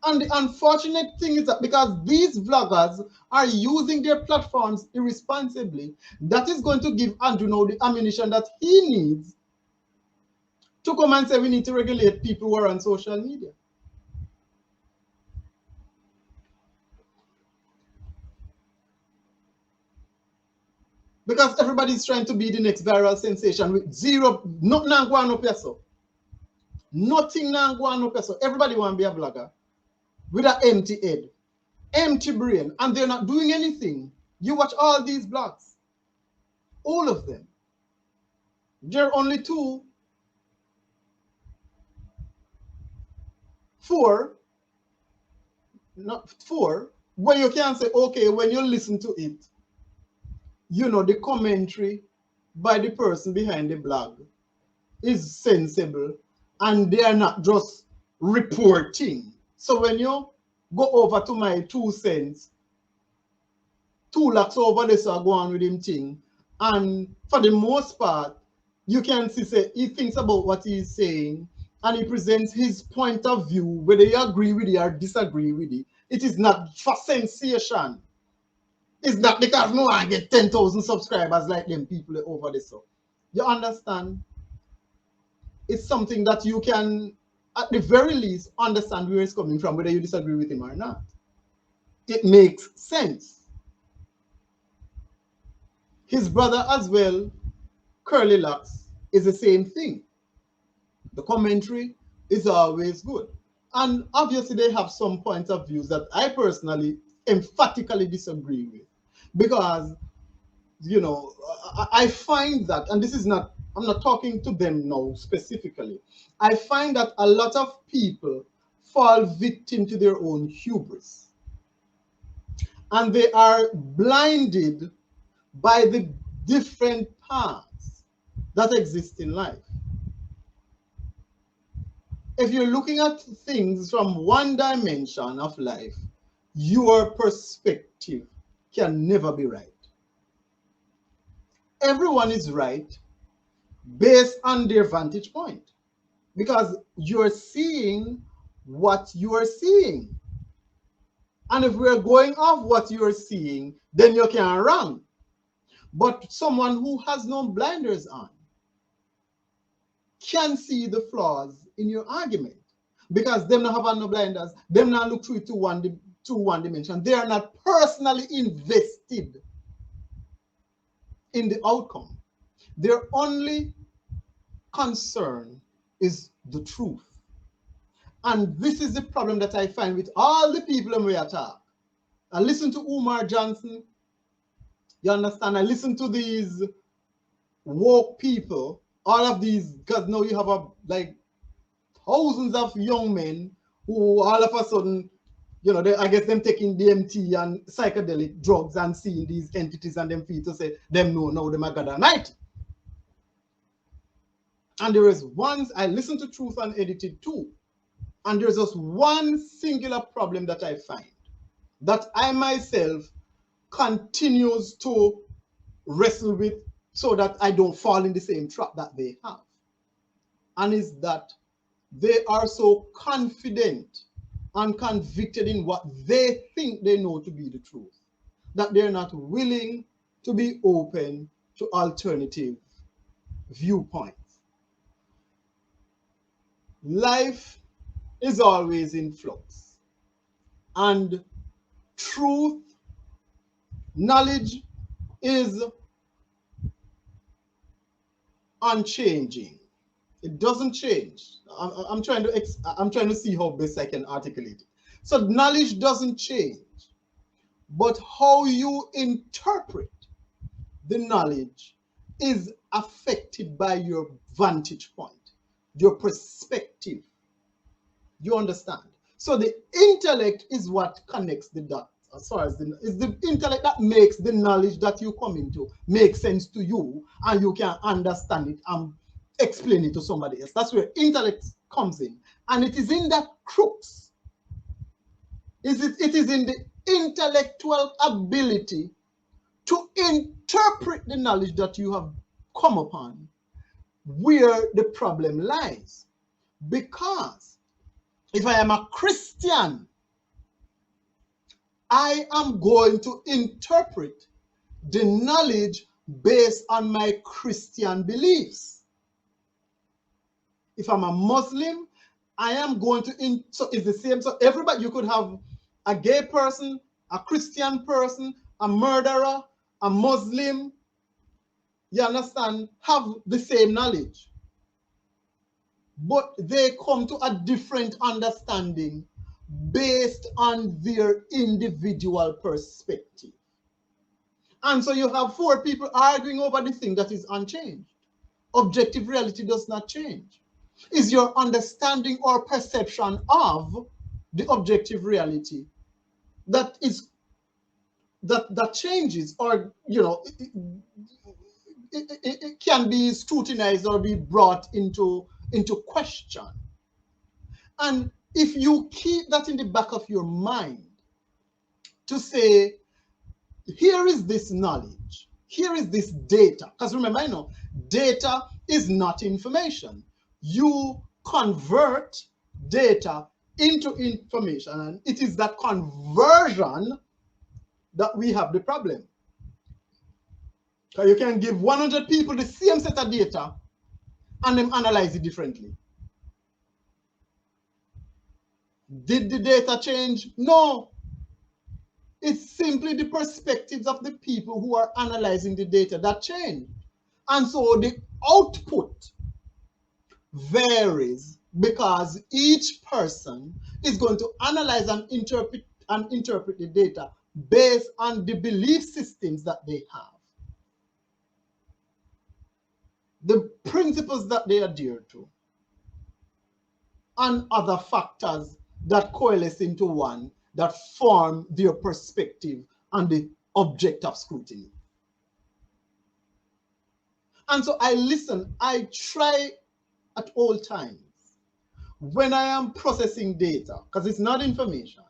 And the unfortunate thing is that because these vloggers are using their platforms irresponsibly, that is going to give Andrew now the ammunition that he needs to come and say we need to regulate people who are on social media. Because everybody's trying to be the next viral sensation with zero, nothing going up here so. Nothing going up here so. Everybody want to be a vlogger with an empty head, empty brain, and they're not doing anything. You watch all these blogs, all of them. There are only four, where you can say, okay, when you listen to it, you know, the commentary by the person behind the blog is sensible and they are not just reporting. So when you go over to my 2 cents, 2 lakhs over this are going with him thing, and for the most part, you can see say he thinks about what he's saying and he presents his point of view, whether you agree with it or disagree with it. It is not for sensation. It's not because no one get 10,000 subscribers like them people over there. So you understand? It's something that you can, at the very least, understand where it's coming from, whether you disagree with him or not. It makes sense. His brother as well, Curly Locks, is the same thing. The commentary is always good. And obviously they have some points of views that I personally emphatically disagree with. Because, you know, I find that, and this is not, I'm not talking to them now specifically, I find that a lot of people fall victim to their own hubris. And they are blinded by the different paths that exist in life. If you're looking at things from one dimension of life, your perspective can never be right. Everyone is right based on their vantage point, because you're seeing what you are seeing. And if we're going off what you're seeing, then you can wrong. But someone who has no blinders on can see the flaws in your argument, because them not have no blinders, them not look through it to one dimension. They are not personally invested in the outcome. Their only concern is the truth. And this is the problem that I find with all the people in we attack. I listen to Umar Johnson, you understand? I listen to these woke people, all of these, because now you have like thousands of young men who all of a sudden, you know, I guess them taking DMT and psychedelic drugs and seeing these entities and them feel to say, them no, no, them are God Almighty. And there is ones, I listen to Truth Unedited too, and there's just one singular problem that I find, that I myself continues to wrestle with so that I don't fall in the same trap that they have. And is that they are so confident and convicted in what they think they know to be the truth, that they're not willing to be open to alternative viewpoints. Life is always in flux, and truth, knowledge is unchanging. It doesn't change. I'm trying to see how best I can articulate it. So knowledge doesn't change, but how you interpret the knowledge is affected by your vantage point, your perspective. You understand? So the intellect is what connects the dots. As far as it's the intellect that makes the knowledge that you come into make sense to you, and you can understand it and explain it to somebody else. That's where intellect comes in, and it is in that crux. It is in the intellectual ability to interpret the knowledge that you have come upon where the problem lies. Because if I am a Christian, I am going to interpret the knowledge based on my Christian beliefs. If I'm a Muslim, I am going to, so it's the same. So everybody, you could have a gay person, a Christian person, a murderer, a Muslim, you understand, have the same knowledge. But they come to a different understanding based on their individual perspective. And so you have four people arguing over the thing that is unchanged. Objective reality does not change. Is your understanding or perception of the objective reality that changes, or you know, it can be scrutinized or be brought into question. And if you keep that in the back of your mind to say, here is this knowledge, here is this data, because remember, I know data is not information. You convert data into information, and it is that conversion that we have the problem. Because you can give 100 people the same set of data and them analyze it differently. Did the data change? No. It's simply the perspectives of the people who are analyzing the data that change. And so the output varies because each person is going to analyze and interpret the data based on the belief systems that they have, the principles that they adhere to, and other factors that coalesce into one that form their perspective and the object of scrutiny. And so I listen, I try at all times when I am processing data, because it's not information,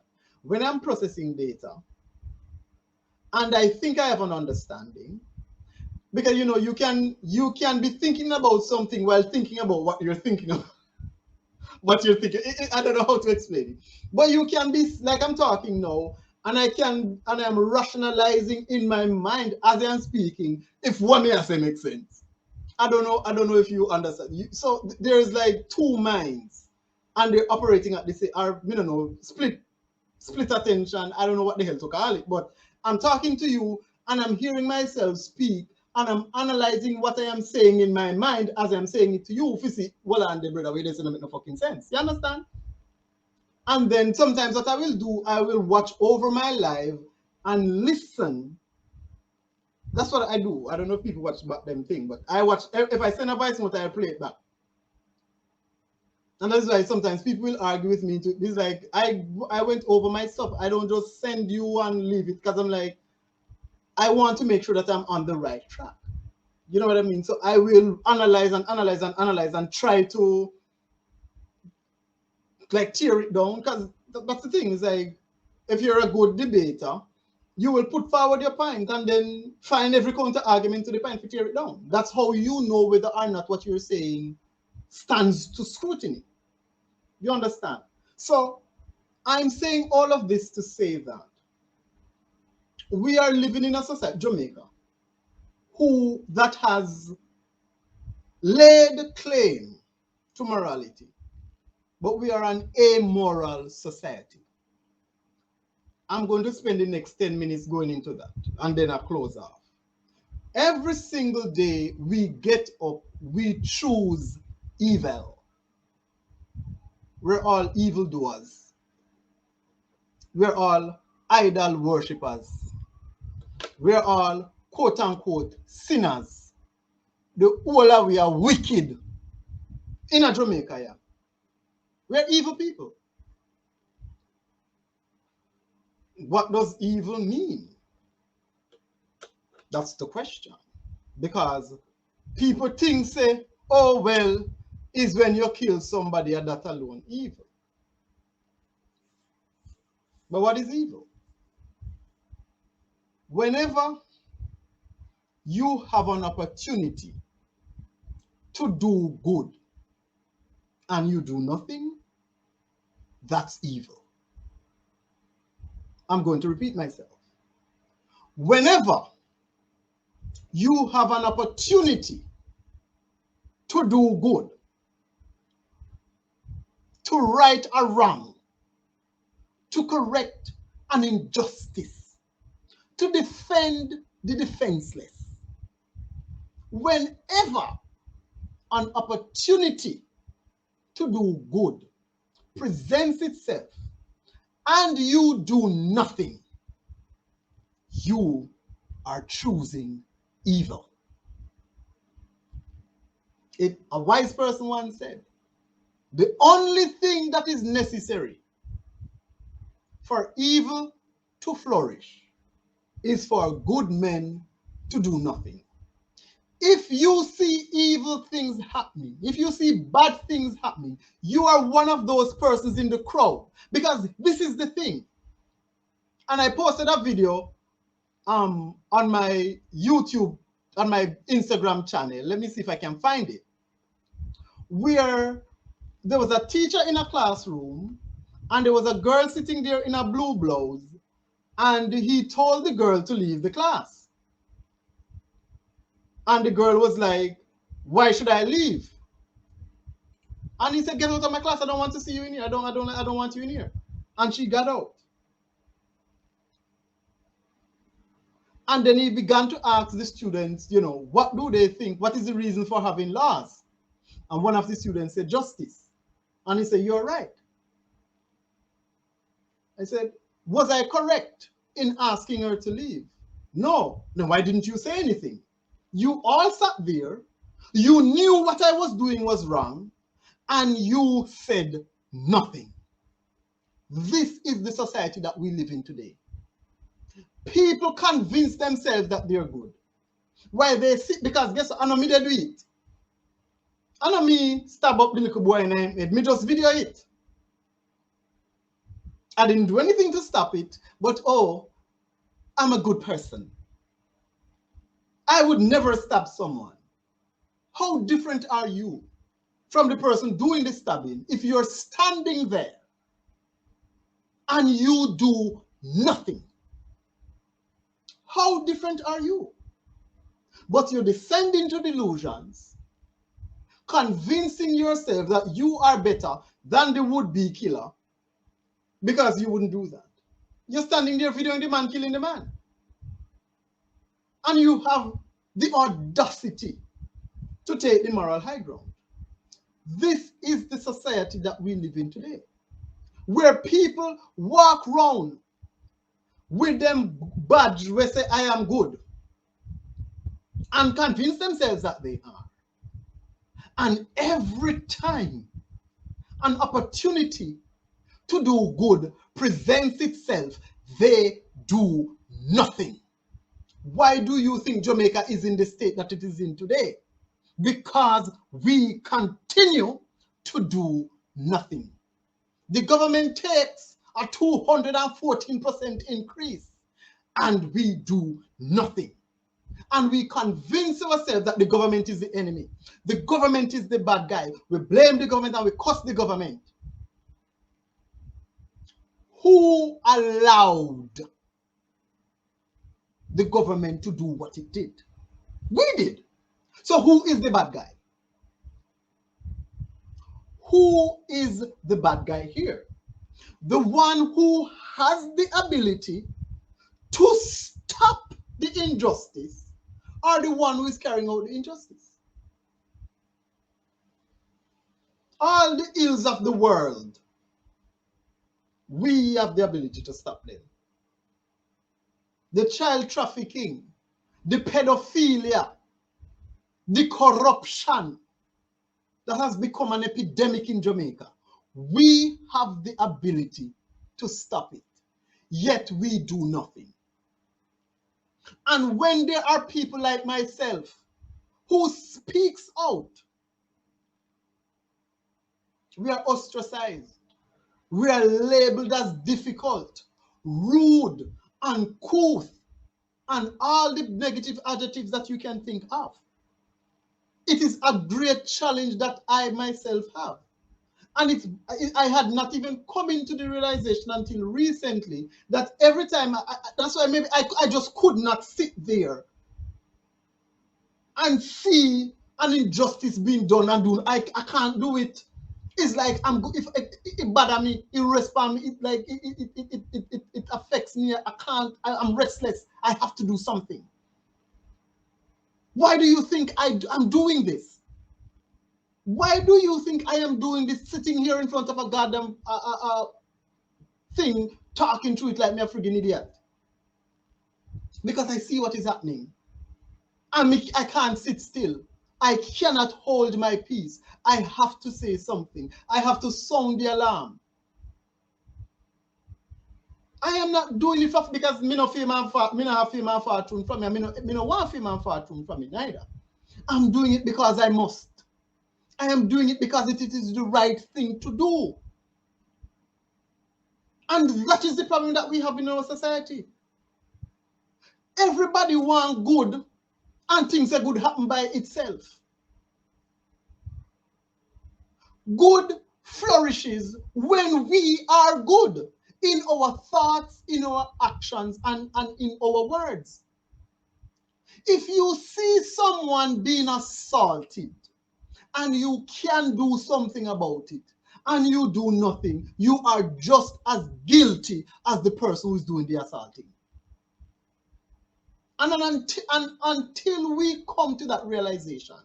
when I'm processing data and I think I have an understanding, because you know, you can be thinking about something while thinking about what you're thinking about. What you're thinking, I don't know how to explain it, but you can be like I'm talking now, and I'm rationalizing in my mind as I'm speaking. If one has to make sense, I don't know if you understand. So there's like two minds, and they're operating at the same, or you know, split attention. I don't know what the hell to call it, but I'm talking to you, and I'm hearing myself speak, and I'm analyzing what I am saying in my mind as I'm saying it to you. If you see, well, and the brother, we doesn't make no fucking sense. You understand? And then sometimes what I will do, I will watch over my live and listen. That's what I do. I don't know if people watch back them thing, but I watch. If I send a voice note, I play it back. And that's why sometimes people will argue with me. It's like I went over my stuff. I don't just send you and leave it because I'm like, I want to make sure that I'm on the right track. You know what I mean? So I will analyze and analyze and analyze and try to like tear it down, because that's the thing. Is like, if you're a good debater, you will put forward your point and then find every counter argument to the point to tear it down. That's how you know whether or not what you're saying stands to scrutiny. You understand? So I'm saying all of this to say that we are living in a society, Jamaica, that has laid claim to morality, but we are an amoral society. I'm going to spend the next 10 minutes going into that, and then I'll close off. Every single day we get up, we choose evil. We're all evildoers. We're all idol worshippers. We're all quote unquote sinners. The whole we are wicked in a Jamaica. Yeah. We're evil people. What does evil mean? That's the question. Because people think, say, oh, well, is when you kill somebody and that alone evil. But what is evil? Whenever you have an opportunity to do good and you do nothing, that's evil. I'm going to repeat myself. Whenever you have an opportunity to do good, to right a wrong, to correct an injustice, to defend the defenseless, whenever an opportunity to do good presents itself and you do nothing, you are choosing evil. A wise person once said, the only thing that is necessary for evil to flourish is for good men to do nothing. If you see evil things happening, if you see bad things happening, you are one of those persons in the crowd. Because this is the thing. And I posted a video on my YouTube, on my Instagram channel. Let me see if I can find it. Where there was a teacher in a classroom and there was a girl sitting there in a blue blouse, and he told the girl to leave the class. And the girl was like, why should I leave? And he said, get out of my class. I don't want to see you in here. I don't want you in here. And she got out. And then he began to ask the students, you know, what do they think? What is the reason for having laws? And one of the students said, justice. And he said, you're right. I said, was I correct in asking her to leave? No. Then why didn't you say anything? You all sat there. You knew what I was doing was wrong, and you said nothing. This is the society that we live in today. People convince themselves that they're good. While they sit, because guess what? I know me they do it. I know me stab up the little boy in the head. Me just video it. I didn't do anything to stop it, but oh, I'm a good person. I would never stab someone. How different are you from the person doing the stabbing if you're standing there and you do nothing? How different are you? But you descend into delusions, convincing yourself that you are better than the would-be killer because you wouldn't do that. You're standing there videoing the man killing the man. And you have the audacity to take the moral high ground. This is the society that we live in today. where people walk around with them badge where say I am good and convince themselves that they are. And every time an opportunity to do good presents itself, they do nothing. Why do you think Jamaica is in the state that it is in today? Because we continue to do nothing. The government takes a 214% increase and we do nothing. And we convince ourselves that the government is the enemy. The government is the bad guy. We blame the government and we curse the government. Who allowed the government to do what it did? We did. So who is the bad guy? Who is the bad guy here? The one who has the ability to stop the injustice, or the one who is carrying out the injustice? All the ills of the world, we have the ability to stop them. The child trafficking, the pedophilia, the corruption that has become an epidemic in Jamaica. We have the ability to stop it, yet we do nothing. And when there are people like myself who speaks out, we are ostracized. We are labeled as difficult, rude, uncouth, and all the negative adjectives that you can think of. It is a great challenge that I myself have. And I had not even come into the realization until recently that every time, that's why maybe I just could not sit there and see an injustice being done and do. I can't do it. It's like if it bother me, it respond me, it affects me. I can't. I'm restless. I have to do something. Why do you think I'm doing this? Why do you think I am doing this, sitting here in front of a goddamn thing, talking through it like me a friggin' idiot? Because I see what is happening. I can't sit still. I cannot hold my peace. I have to say something. I have to sound the alarm. I am not doing it because me no feel man me no have feel man fortune from me. Me no want feel man fortune from me neither. I'm doing it because I must. I am doing it because it is the right thing to do. And that is the problem that we have in our society. Everybody wants good and things are good happen by itself. Good flourishes when we are good in our thoughts, in our actions, and in our words. If you see someone being assaulted and you can do something about it and you do nothing, you are just as guilty as the person who is doing the assaulting. And until we come to that realization,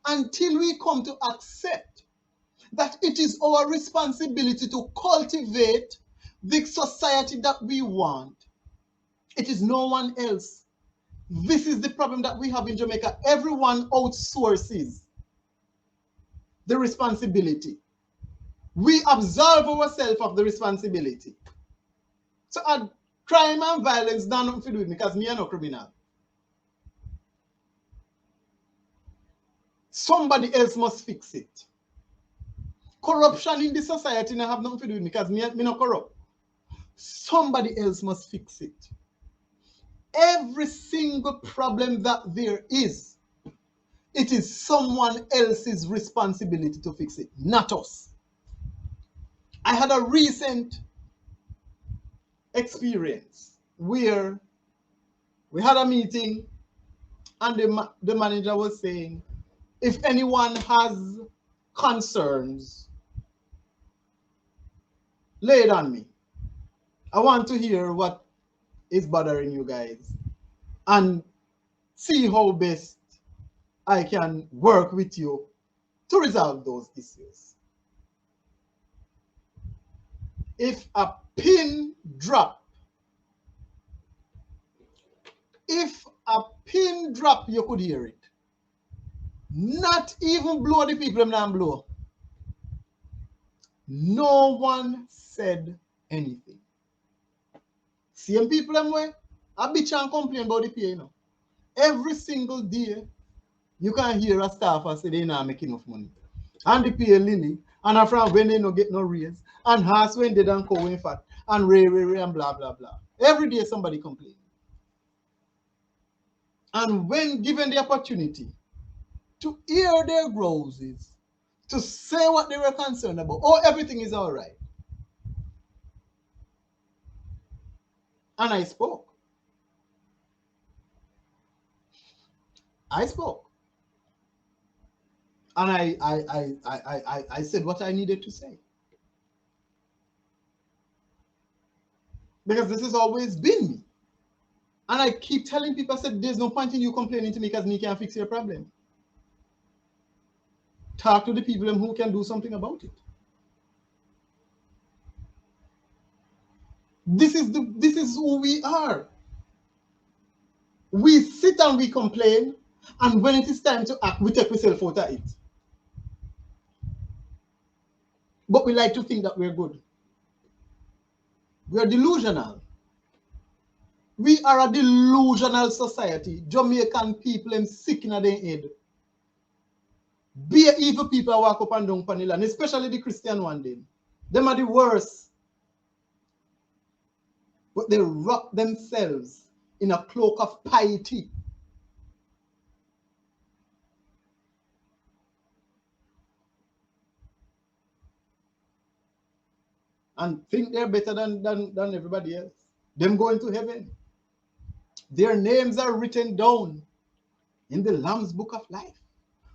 until we come to accept that it is our responsibility to cultivate the society that we want, it is no one else. This is the problem that we have in Jamaica. Everyone outsources the responsibility. We absolve ourselves of the responsibility. So crime and violence don't have nothing to do with me because me are no criminal. Somebody else must fix it. Corruption in the society don't have nothing to do with me because me not corrupt. Somebody else must fix it. Every single problem that there is, it is someone else's responsibility to fix it, not us. I had a recent experience where we had a meeting and the manager was saying, if anyone has concerns, lay it on me. I want to hear what is bothering you guys and see how best I can work with you to resolve those issues. If a pin drop, you could hear it. Not even blow the people them not blow. No one said anything. Same people them way, a bitch and complain about the pay, you know. Every single day, you can hear a staffer say they not making enough money. And the pay Lily, and a friend when they no get no raise, and has when they don't go in fat, and ray, and blah, blah, blah. Every day somebody complain. And when given the opportunity to hear their grouses, to say what they were concerned about, oh, everything is all right. And I spoke. I spoke. And I said what I needed to say. Because this has always been me. And I keep telling people, I said, there's no point in you complaining to me because me can't fix your problem. Talk to the people who can do something about it. This is who we are. We sit and we complain, and when it is time to act, we take ourselves out of it. But we like to think that we're good. We're delusional. We are a delusional society. Jamaican people them sick in their head. Be evil people walk up and down upon the land, especially the Christian one then. Them are the worst. But they wrap themselves in a cloak of piety. And think they're better than everybody else. Them going to heaven. Their names are written down in the Lamb's Book of Life.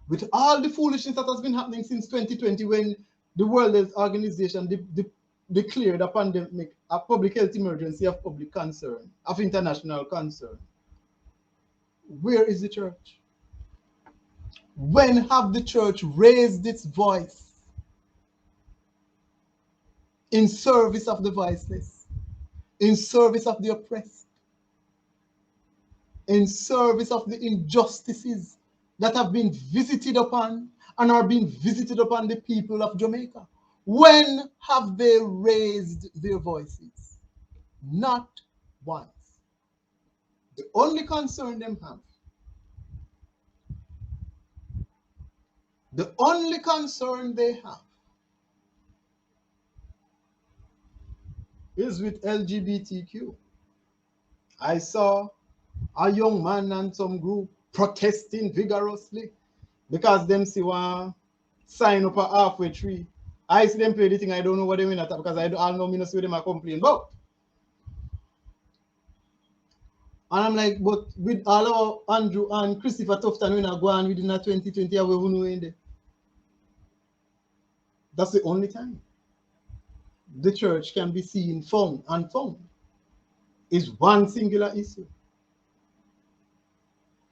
With all the foolishness that has been happening since 2020 when the World Health Organization declared a pandemic, a public health emergency of public concern, of international concern. Where is the church? When have the church raised its voice in service of the voiceless, in service of the oppressed, in service of the injustices that have been visited upon and are being visited upon the people of Jamaica? When have they raised their voices? Not once. The only concern them have, the only concern they have is with LGBTQ. I saw a young man and some group protesting vigorously because them see one sign up a halfway tree. I see them play the thing, I don't know what they mean at because I don't know me not see what them are complaining about. And I'm like, but with all our Andrew and Christopher Tufton, we're not going within a 2020, we will know in there. That's the only time the church can be seen, found, and found is one singular issue.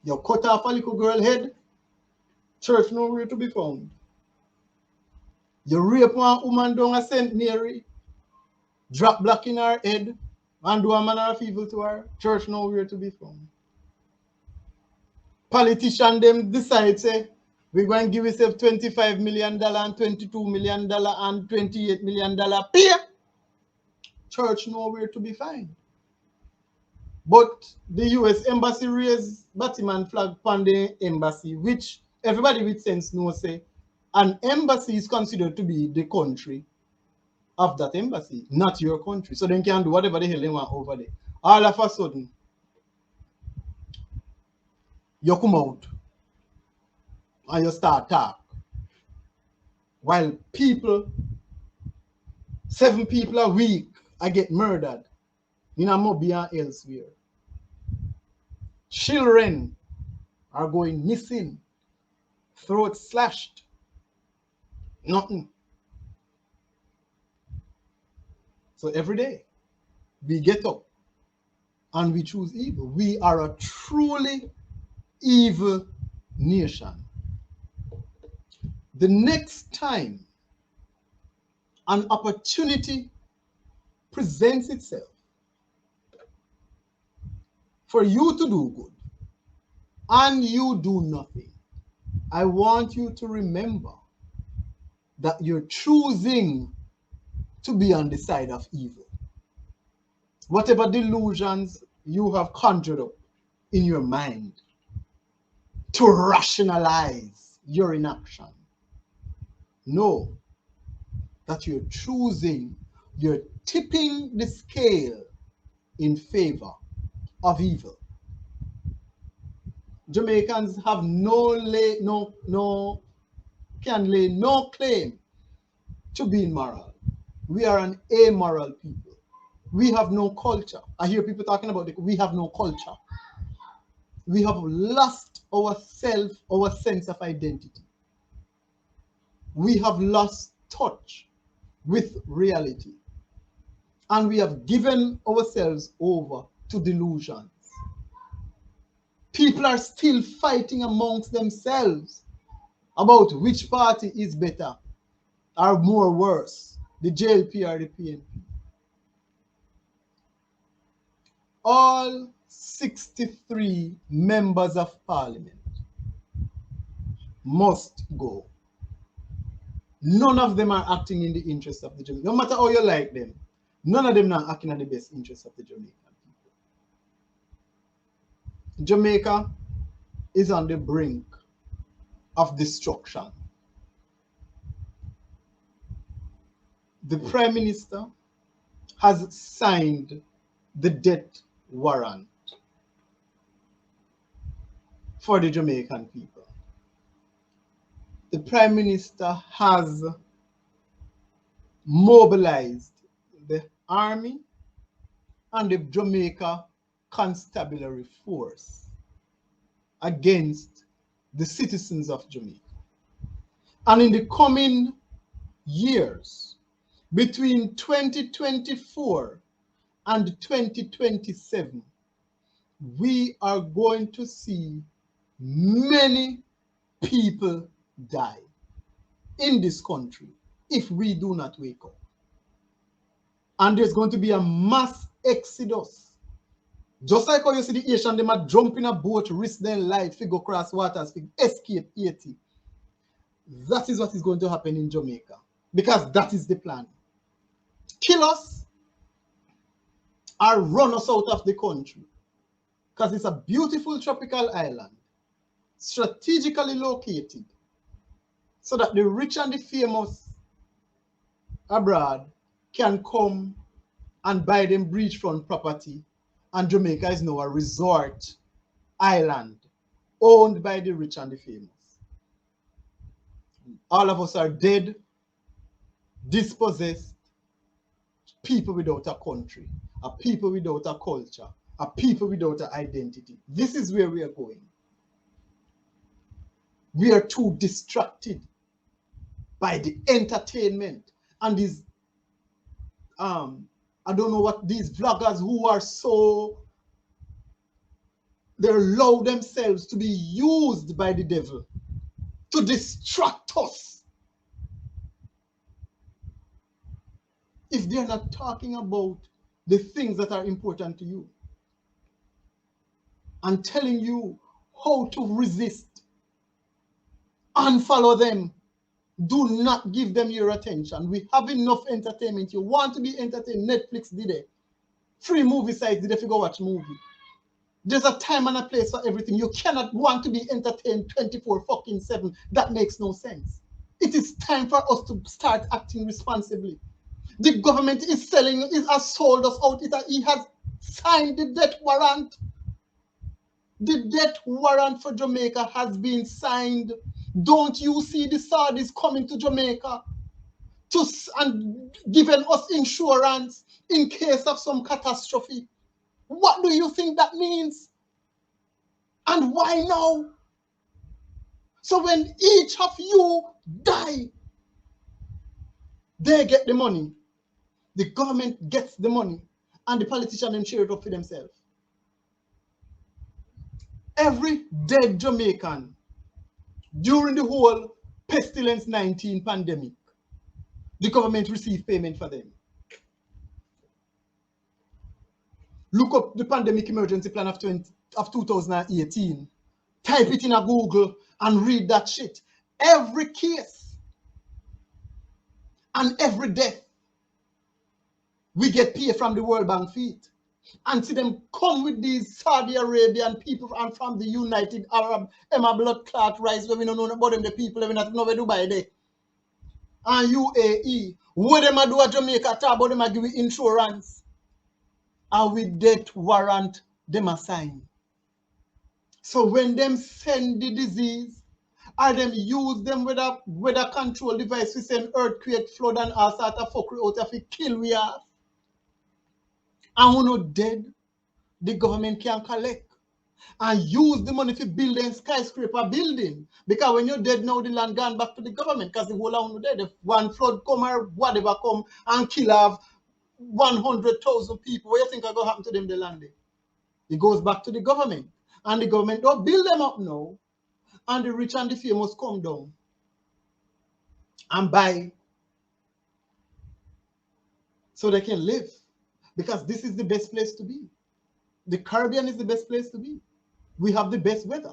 You cut off a little girl head, church nowhere to be found. You rape one woman down a St. Mary, drop black in her head, and do a manner of evil to her, church nowhere to be found. Politicians them decide, say, we're going to give yourself $25 million and $22 million and $28 million pay. Church nowhere to be found. But the US embassy raised Batman flag on the embassy, which everybody with sense knows say an embassy is considered to be the country of that embassy, not your country. So they can do whatever the hell they want over there. All of a sudden, you come out and you start talk. While people, 7 people a week, I get murdered in Amobi and elsewhere. Children are going missing, throats slashed, nothing. So every day we get up and we choose evil. We are a truly evil nation. The next time an opportunity presents itself for you to do good and you do nothing, I want you to remember that you're choosing to be on the side of evil. Whatever delusions you have conjured up in your mind to rationalize your inaction, know that you're choosing, you're tipping the scale in favor of evil. Jamaicans have can lay no claim to being moral. We are an amoral people. We have no culture. I hear people talking about it. We have no culture. We have lost ourselves, our sense of identity. We have lost touch with reality. And we have given ourselves over to delusions. People are still fighting amongst themselves about which party is better or more worse, the JLP or the PNP. All 63 members of parliament must go. None of them are acting in the interest of the Jamaican. No matter how you like them, none of them are acting in the best interest of the Jamaican people. Jamaica is on the brink of destruction. The Prime Minister has signed the death warrant for the Jamaican people. The Prime Minister has mobilized the army and the Jamaica Constabulary Force against the citizens of Jamaica. And in the coming years, between 2024 and 2027, we are going to see many people die in this country if we do not wake up. And there's going to be a mass exodus. Just like how you see the Asian, they might jump in a boat, risk their life, to go cross waters, to escape Haiti. That is what is going to happen in Jamaica, because that is the plan. Kill us or run us out of the country, because it's a beautiful tropical island, strategically located, so that the rich and the famous abroad can come and buy them beachfront property, and Jamaica is now a resort island owned by the rich and the famous. All of us are dead, dispossessed, people without a country, a people without a culture, a people without an identity. This is where we are going. We are too distracted by the entertainment and these I don't know what, these vloggers who are so, they allow themselves to be used by the devil to distract us. If they're not talking about the things that are important to you and telling you how to resist, unfollow them. Do not give them your attention. We have enough entertainment. You want to be entertained, Netflix did it. Free movie sites did it, if you go watch movie. There's a time and a place for everything. You cannot want to be entertained 24/7. That makes no sense. It is time for us to start acting responsibly. The government is selling, it has sold us out. He has signed the death warrant. The death warrant for Jamaica has been signed. Don't you see the Saudis coming to Jamaica and giving us insurance in case of some catastrophe? What do you think that means? And why now? So when each of you die, they get the money. The government gets the money, and the politicians then share it up for themselves. Every dead Jamaican during the whole pestilence 19 pandemic, the government received payment for them. Look up the pandemic emergency plan of 2018. Type it in a Google and read that shit. Every case and every death, we get paid from the World Bank feet. And see them come with these Saudi Arabian people and from the United Arab Emma blood clot rise where we don't know about them, the people living at nowhere Dubai there. And UAE, what them a do at Jamaica, talk about them a give you insurance. And with death warrant, them a sign. So when them send the disease, or them use them with a weather control device to send earthquake, flood, and all sort of fuckery out of it, kill we have. And who not dead, the government can collect and use the money to build a skyscraper building. Because when you're dead now, the land gone back to the government because the whole land dead. If one flood come or whatever come and kill have 100,000 people, what do you think are going to happen to them, the land? It goes back to the government. And the government don't build them up now. And the rich and the famous come down and buy so they can live. Because this is the best place to be. The Caribbean is the best place to be. We have the best weather.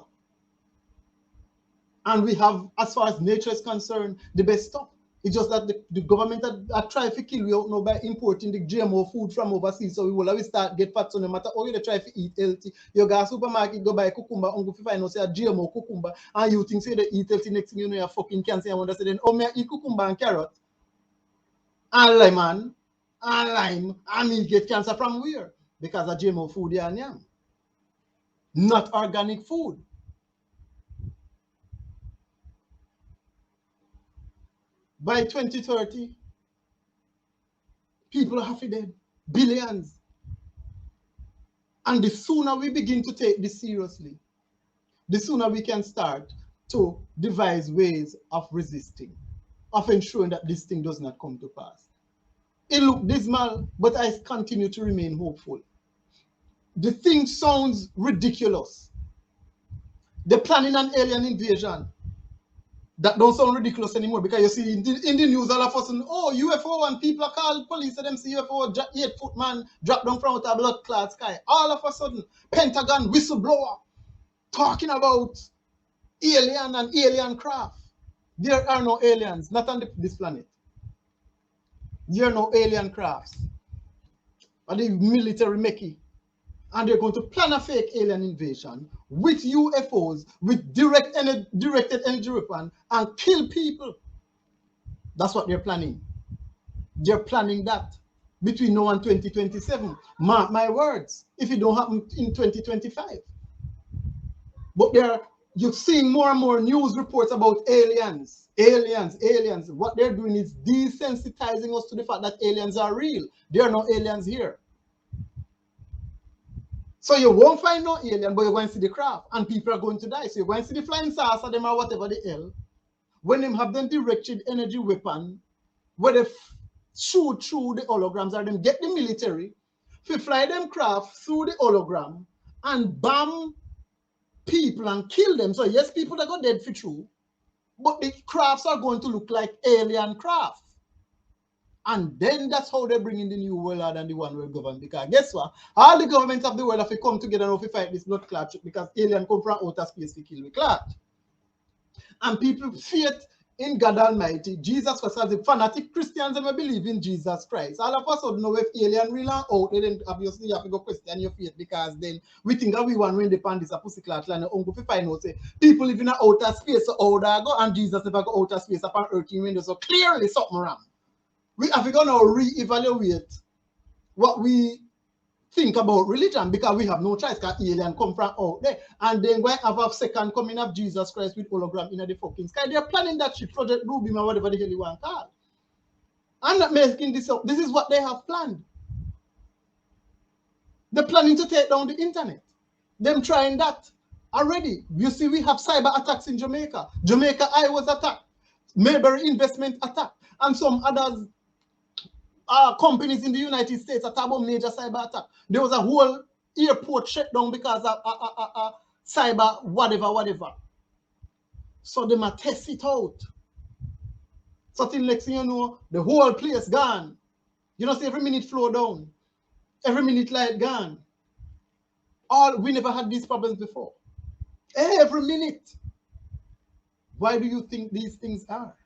And we have, as far as nature is concerned, the best stuff. It's just that the government are trying to kill you out now by importing the GMO food from overseas. So we will always start get fat. So no matter how you try to eat healthy, you go to supermarket, go buy cucumber, and go find out say a GMO cucumber, and you think say they eat healthy, next thing you know you're fucking cancer. And wonder say then, oh, me eat cucumber and carrot, and lemon, and lime, and me get cancer from where? Because of GMO food here and yam. Not organic food. By 2030, people are half dead, billions. And the sooner we begin to take this seriously, the sooner we can start to devise ways of resisting, of ensuring that this thing does not come to pass. It looks dismal, but I continue to remain hopeful. The thing sounds ridiculous. They're planning an alien invasion. That don't sound ridiculous anymore because you see in the news all of a sudden, oh, UFO, and people are called police and them see UFO, 8-foot man drop down from a blood clot sky. All of a sudden, Pentagon whistleblower talking about alien and alien craft. There are no aliens, not on this planet. There are no alien crafts. Or the military Mickey. And they're going to plan a fake alien invasion with UFOs, with directed energy weapon, and kill people. That's what they're planning. They're planning that between now and 2027. Mark my words, if it don't happen in 2025. But you're seeing more and more news reports about aliens. Aliens. What they're doing is desensitizing us to the fact that aliens are real. There are no aliens here. So you won't find no alien, but you're going to see the craft, and people are going to die. So you're going to see the flying saucer, them or whatever the hell. When them have them directed energy weapon, where they shoot through the holograms, or them get the military, to fly them craft through the hologram, and bomb people and kill them. So yes, people that got dead for true, but the crafts are going to look like alien craft. And then that's how they bring in the new world order and the one world government. Because guess what? All the governments of the world have to come together now to fight this blood clot because alien come from outer space to kill the clot. And people faith in God Almighty, Jesus Christ, as the fanatic Christians that believe in Jesus Christ. All of us would know if alien real and out, then obviously you have to go question your faith because then we think that we want to win the pan this a pussy clot land and go to find out say people live in outer space, so how they go and Jesus never go outer space upon earth in window. So clearly something wrong. We have to go now re-evaluate what we think about religion because we have no choice because alien come from out there. And then we have a second coming of Jesus Christ with hologram in the fucking sky. They're planning that shit, Project Bluebeam or whatever the hell you want to call. I'm not making this up. This is what they have planned. They're planning to take down the internet. Them trying that already. You see, we have cyber attacks in Jamaica. Jamaica I was attacked. Mayberry Investment attacked. And some others companies in the United States are talking about major cyber attack. There was a whole airport shut down because of cyber whatever. So they might test it out. So till next thing you know, the whole place gone. You know, see every minute flow down. Every minute light gone. We never had these problems before. Every minute. Why do you think these things are?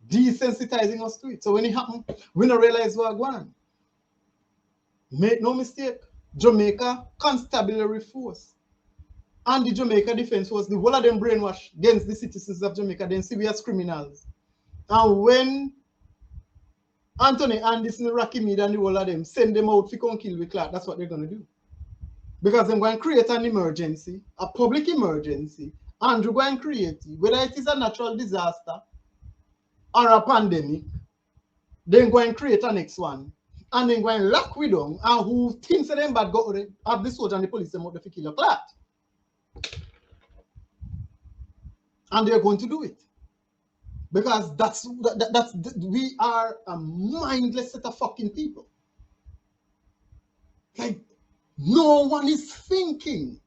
Desensitizing us to it. So when it happens, we don't realize we're going. Make no mistake, Jamaica constabulary force and the Jamaica Defense Force, the whole of them brainwash against the citizens of Jamaica, then see we as criminals. And when Anthony Anderson, Rocky Mead, and the whole of them send them out to come kill with Clark, that's what they're going to do. Because they're going to create an emergency, a public emergency, and they're going to create it, whether it is a natural disaster or a pandemic, they're going to create a next one. And then going to lock with them, and who thinks of them bad go have the soldier and the police them out to kill a Clark. And they're going to do it. Because we are a mindless set of fucking people. Like, no one is thinking.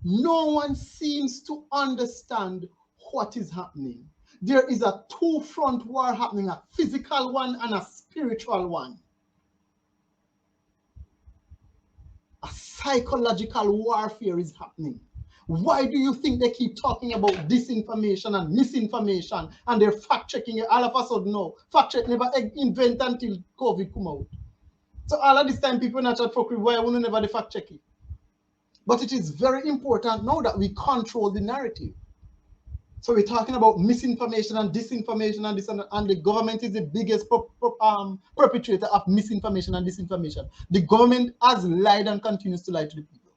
No one seems to understand what is happening. There is a two-front war happening, a physical one and a spiritual one. A psychological warfare is happening. Why do you think they keep talking about disinformation and misinformation and they're fact-checking it all of a sudden now? Fact-check never invent until COVID come out. So all of this time people not chat fuckery, why wouldn't never the fact-check it? But it is very important now that we control the narrative. So we're talking about misinformation and disinformation and this and the government is the biggest perpetrator of misinformation and disinformation. The government has lied and continues to lie to the people.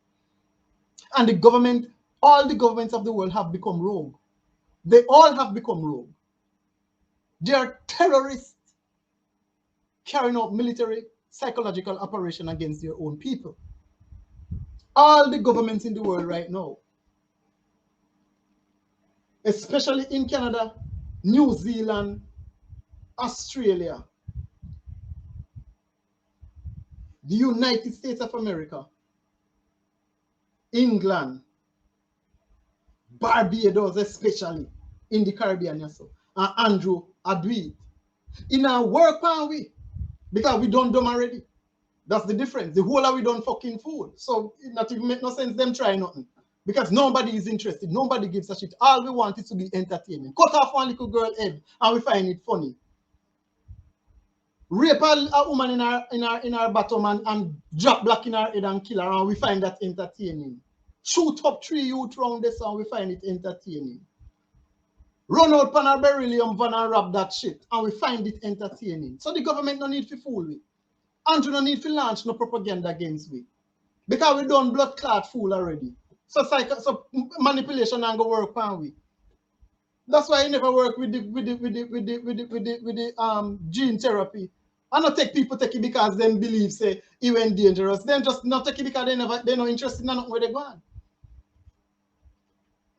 And the government, all the governments of the world have become rogue. They all have become rogue. They are terrorists carrying out military, psychological operation against their own people. All the governments in the world right now, especially in Canada, New Zealand, Australia, the United States of America, England, Barbados, especially in the Caribbean, so, and Andrew Adwit. In our work, because we don't them already. That's the difference. The whole of we don't fucking fool. So it not even make no sense them try nothing. Because nobody is interested. Nobody gives a shit. All we want is to be entertaining. Cut off one little girl head and we find it funny. Rape a woman in her bottom and drop black in her head and kill her and we find that entertaining. Shoot up 3 youth round this and we find it entertaining. Run out pan a beryllium van and rob that shit and we find it entertaining. So the government no need to fool we. And you no need to launch no propaganda against we. Because we done blood clot fool already. So manipulation and go work pan we. That's why I never work with the gene therapy. I not take people take it because them believe say it went dangerous. Them just not take it because they're not interested in nothing where they going.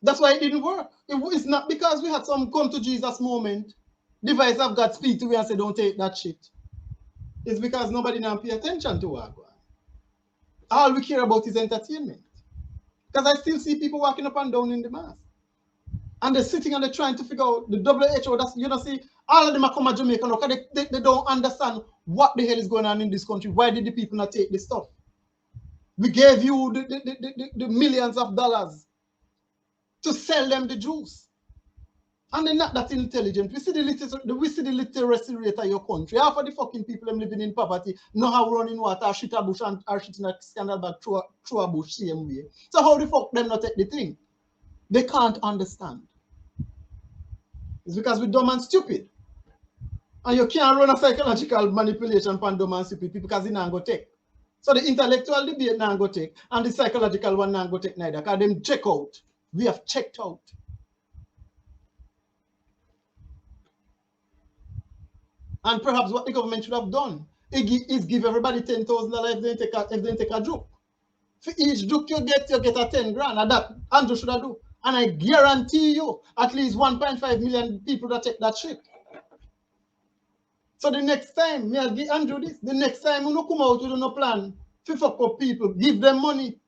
That's why it didn't work. It's not because we had some come to Jesus moment. Device of God speak to me and say don't take that shit. It's because nobody now pay attention to what. All we care about is entertainment. Because I still see people walking up and down in the mass. And they're sitting and they're trying to figure out the WHO. That's, you know, see, all of them are come to Jamaica now because they don't understand what the hell is going on in this country. Why did the people not take this stuff? We gave you the millions of dollars to sell them the juice. And they're not that intelligent. We see the literacy rate of your country. Half of the fucking people them living in poverty know how running water, shit a bush and shit in a scandal bag through a bush same way. So how the fuck them not take the thing? They can't understand. It's because we're dumb and stupid. And you can't run a psychological manipulation upon dumb and stupid people because it not go take. So the intellectual debate not go take and the psychological one not go take neither. Because them check out. We have checked out. And perhaps what the government should have done is give everybody $10,000 if they take a joke. For each joke you get a 10 grand. And that Andrew should have done. And I guarantee you at least 1.5 million people that take that shit. So the next time, me I'll give Andrew this. The next time you come out with no plan, for fuck up people, give them money.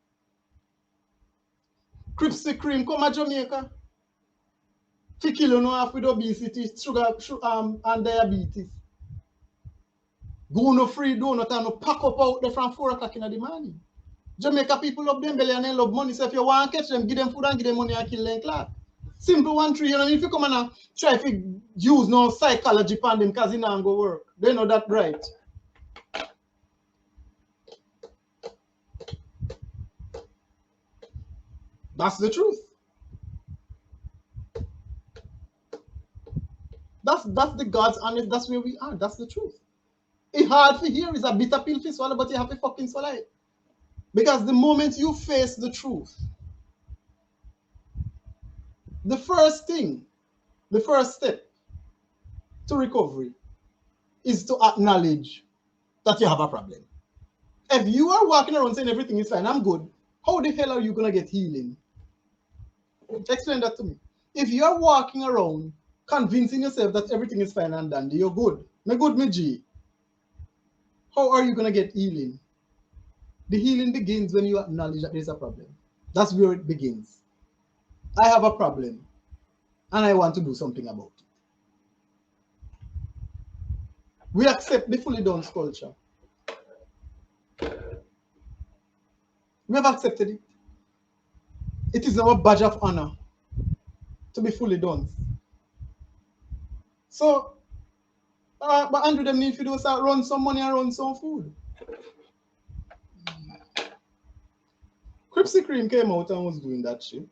Krispy Kreme come to Jamaica. To kill you off with obesity, sugar, and diabetes. Go no free donut and no pack up out there from 4 o'clock in the morning. Jamaica people love them belly and they love money. So if you want to catch them, give them food and give them money and kill them clock. Simple 1 3, you know, if you come and try to use no psychology on them because it not go work. They know that right. That's the truth. That's the God's honest, that's where we are. That's the truth. It's hard to hear, it's a bitter pill to swallow, but you have to fucking swallow it. Because the moment you face the truth, the first thing, the first step to recovery is to acknowledge that you have a problem. If you are walking around saying everything is fine, I'm good, how the hell are you going to get healing? Explain that to me. If you're walking around convincing yourself that everything is fine and dandy, you're good. Me good, me G. How are you going to get healing? The healing begins when you acknowledge that there's a problem. That's where it begins. I have a problem and I want to do something about it. We accept the fully done culture. We have accepted it. It is our badge of honor to be fully done. So, but Andrew, them need to do is run some money and run some food. Cripsy Cream came out and was doing that shit.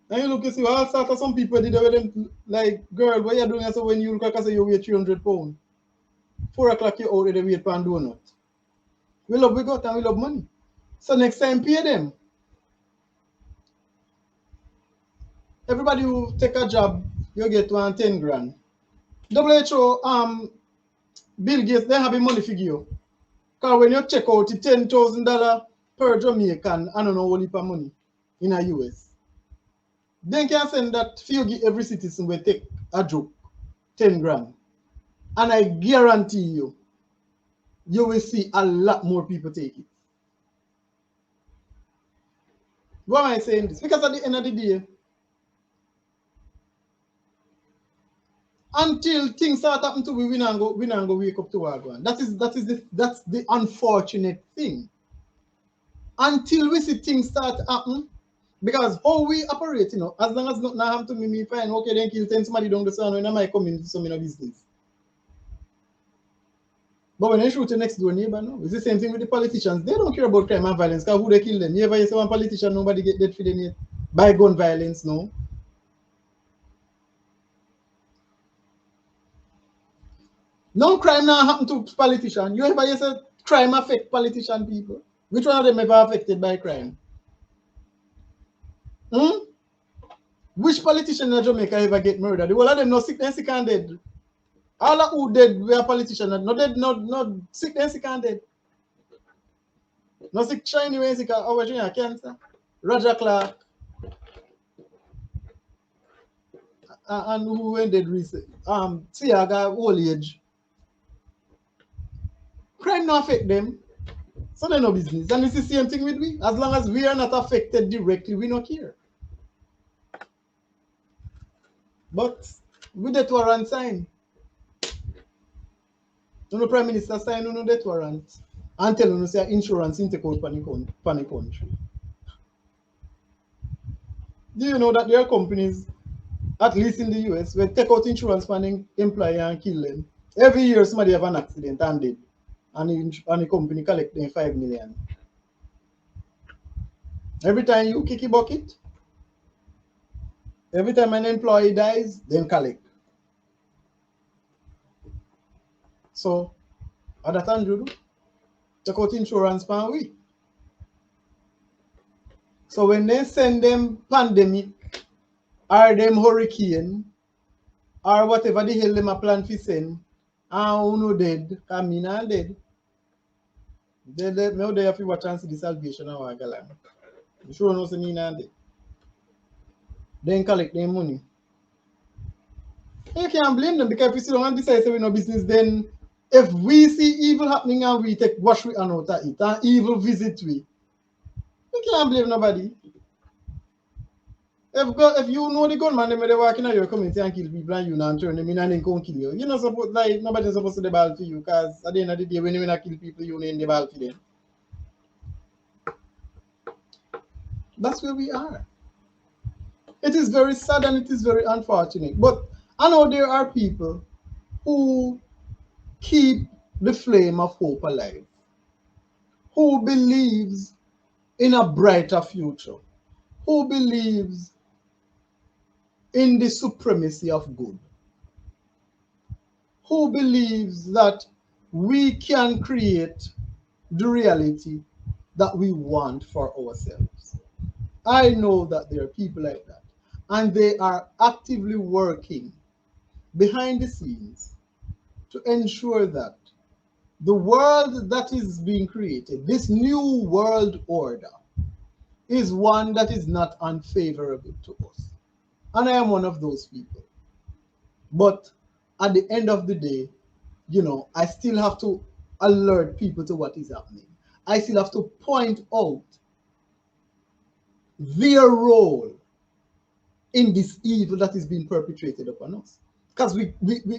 And you look, you see, all sorts of some people did with them, like, girl, what you doing? So when you look at say you weigh 300 pounds, 4 o'clock you out with the weight pan donut. We got and we love money. So next time pay them. Everybody who take a job, you get 10 grand. WHO, Bill Gates, they have the money figure you. Because when you check out the $10,000 per Jamaican, I don't know what per money in the US. Then can send that for you every citizen will take a joke, 10 grand. And I guarantee you, you will see a lot more people take it. Why am I saying this? Because at the end of the day, until things start happening to we not go wake up to our one. That's the unfortunate thing. Until we see things start happening, because how we operate, you know, as long as nothing happen to me fine, okay, then kill 10 somebody down the sun when I might come into some business. But when they shoot your next door neighbor, no, it's the same thing with the politicians. They don't care about crime and violence because who they kill them. You ever say one politician, nobody get dead for them yet by gun violence, no. No crime now happen to politicians. You ever say crime affect politician people? Which one of them ever affected by crime? Which politician in Jamaica ever get murdered? The whole of them no sick and dead. All of who dead were politicians, no dead, no sick and dead. No sick shiny way sick our cancer. Roger Clark. And who went dead recently? Tiaga old age. Crime not affect them. So they no business. And it's the same thing with we. As long as we are not affected directly, we don't care. But with that warrant sign, the Prime Minister sign on that warrant and tell us say insurance in take out panic country. Do you know that there are companies, at least in the US, where take out insurance for an employee and kill them? Every year somebody have an accident and dead. And the company collect them 5 million. Every time you kick a bucket, every time an employee dies, then collect. So, at that time, you do take out insurance per week. So when they send them pandemic or them hurricane or whatever the hell them a plan to send, and who no dead, come in and dead. They have to watch and see the salvation of our galang. You sure no see me and dead. Then collect their money. You can't blame them because if you still don't decide to we no business, then if we see evil happening and we take wash we and out of it and evil visit we, you can't blame nobody. If you know the gunman, they walk in your community and kill people and you not turn them in and then come kill you. You're not supposed, like, nobody's supposed to the ball for you because at the end of the day, when you not kill people, you need the ball for them. That's where we are. It is very sad and it is very unfortunate. But I know there are people who keep the flame of hope alive, who believes in a brighter future, who believes in the supremacy of good, who believes that we can create the reality that we want for ourselves. I know that there are people like that, and they are actively working behind the scenes to ensure that the world that is being created, this new world order, is one that is not unfavorable to us. And I am one of those people. But at the end of the day, I still have to alert people to what is happening. I still have to point out their role in this evil that is being perpetrated upon us. Because we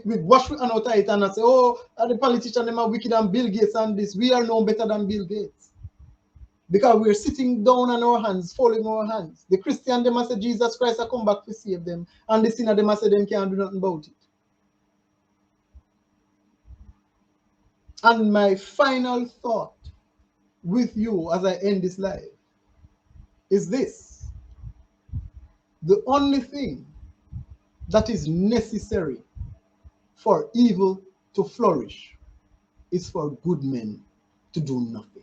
wash with an out it and say, oh, the politicians them are wicked and Bill Gates and this. We are no better than Bill Gates. Because we're sitting down on our hands, folding our hands. The Christian them say Jesus Christ will come back to save them. And the sinner them say them can't do nothing about it. And my final thought with you as I end this live is this: the only thing that is necessary for evil to flourish is for good men to do nothing.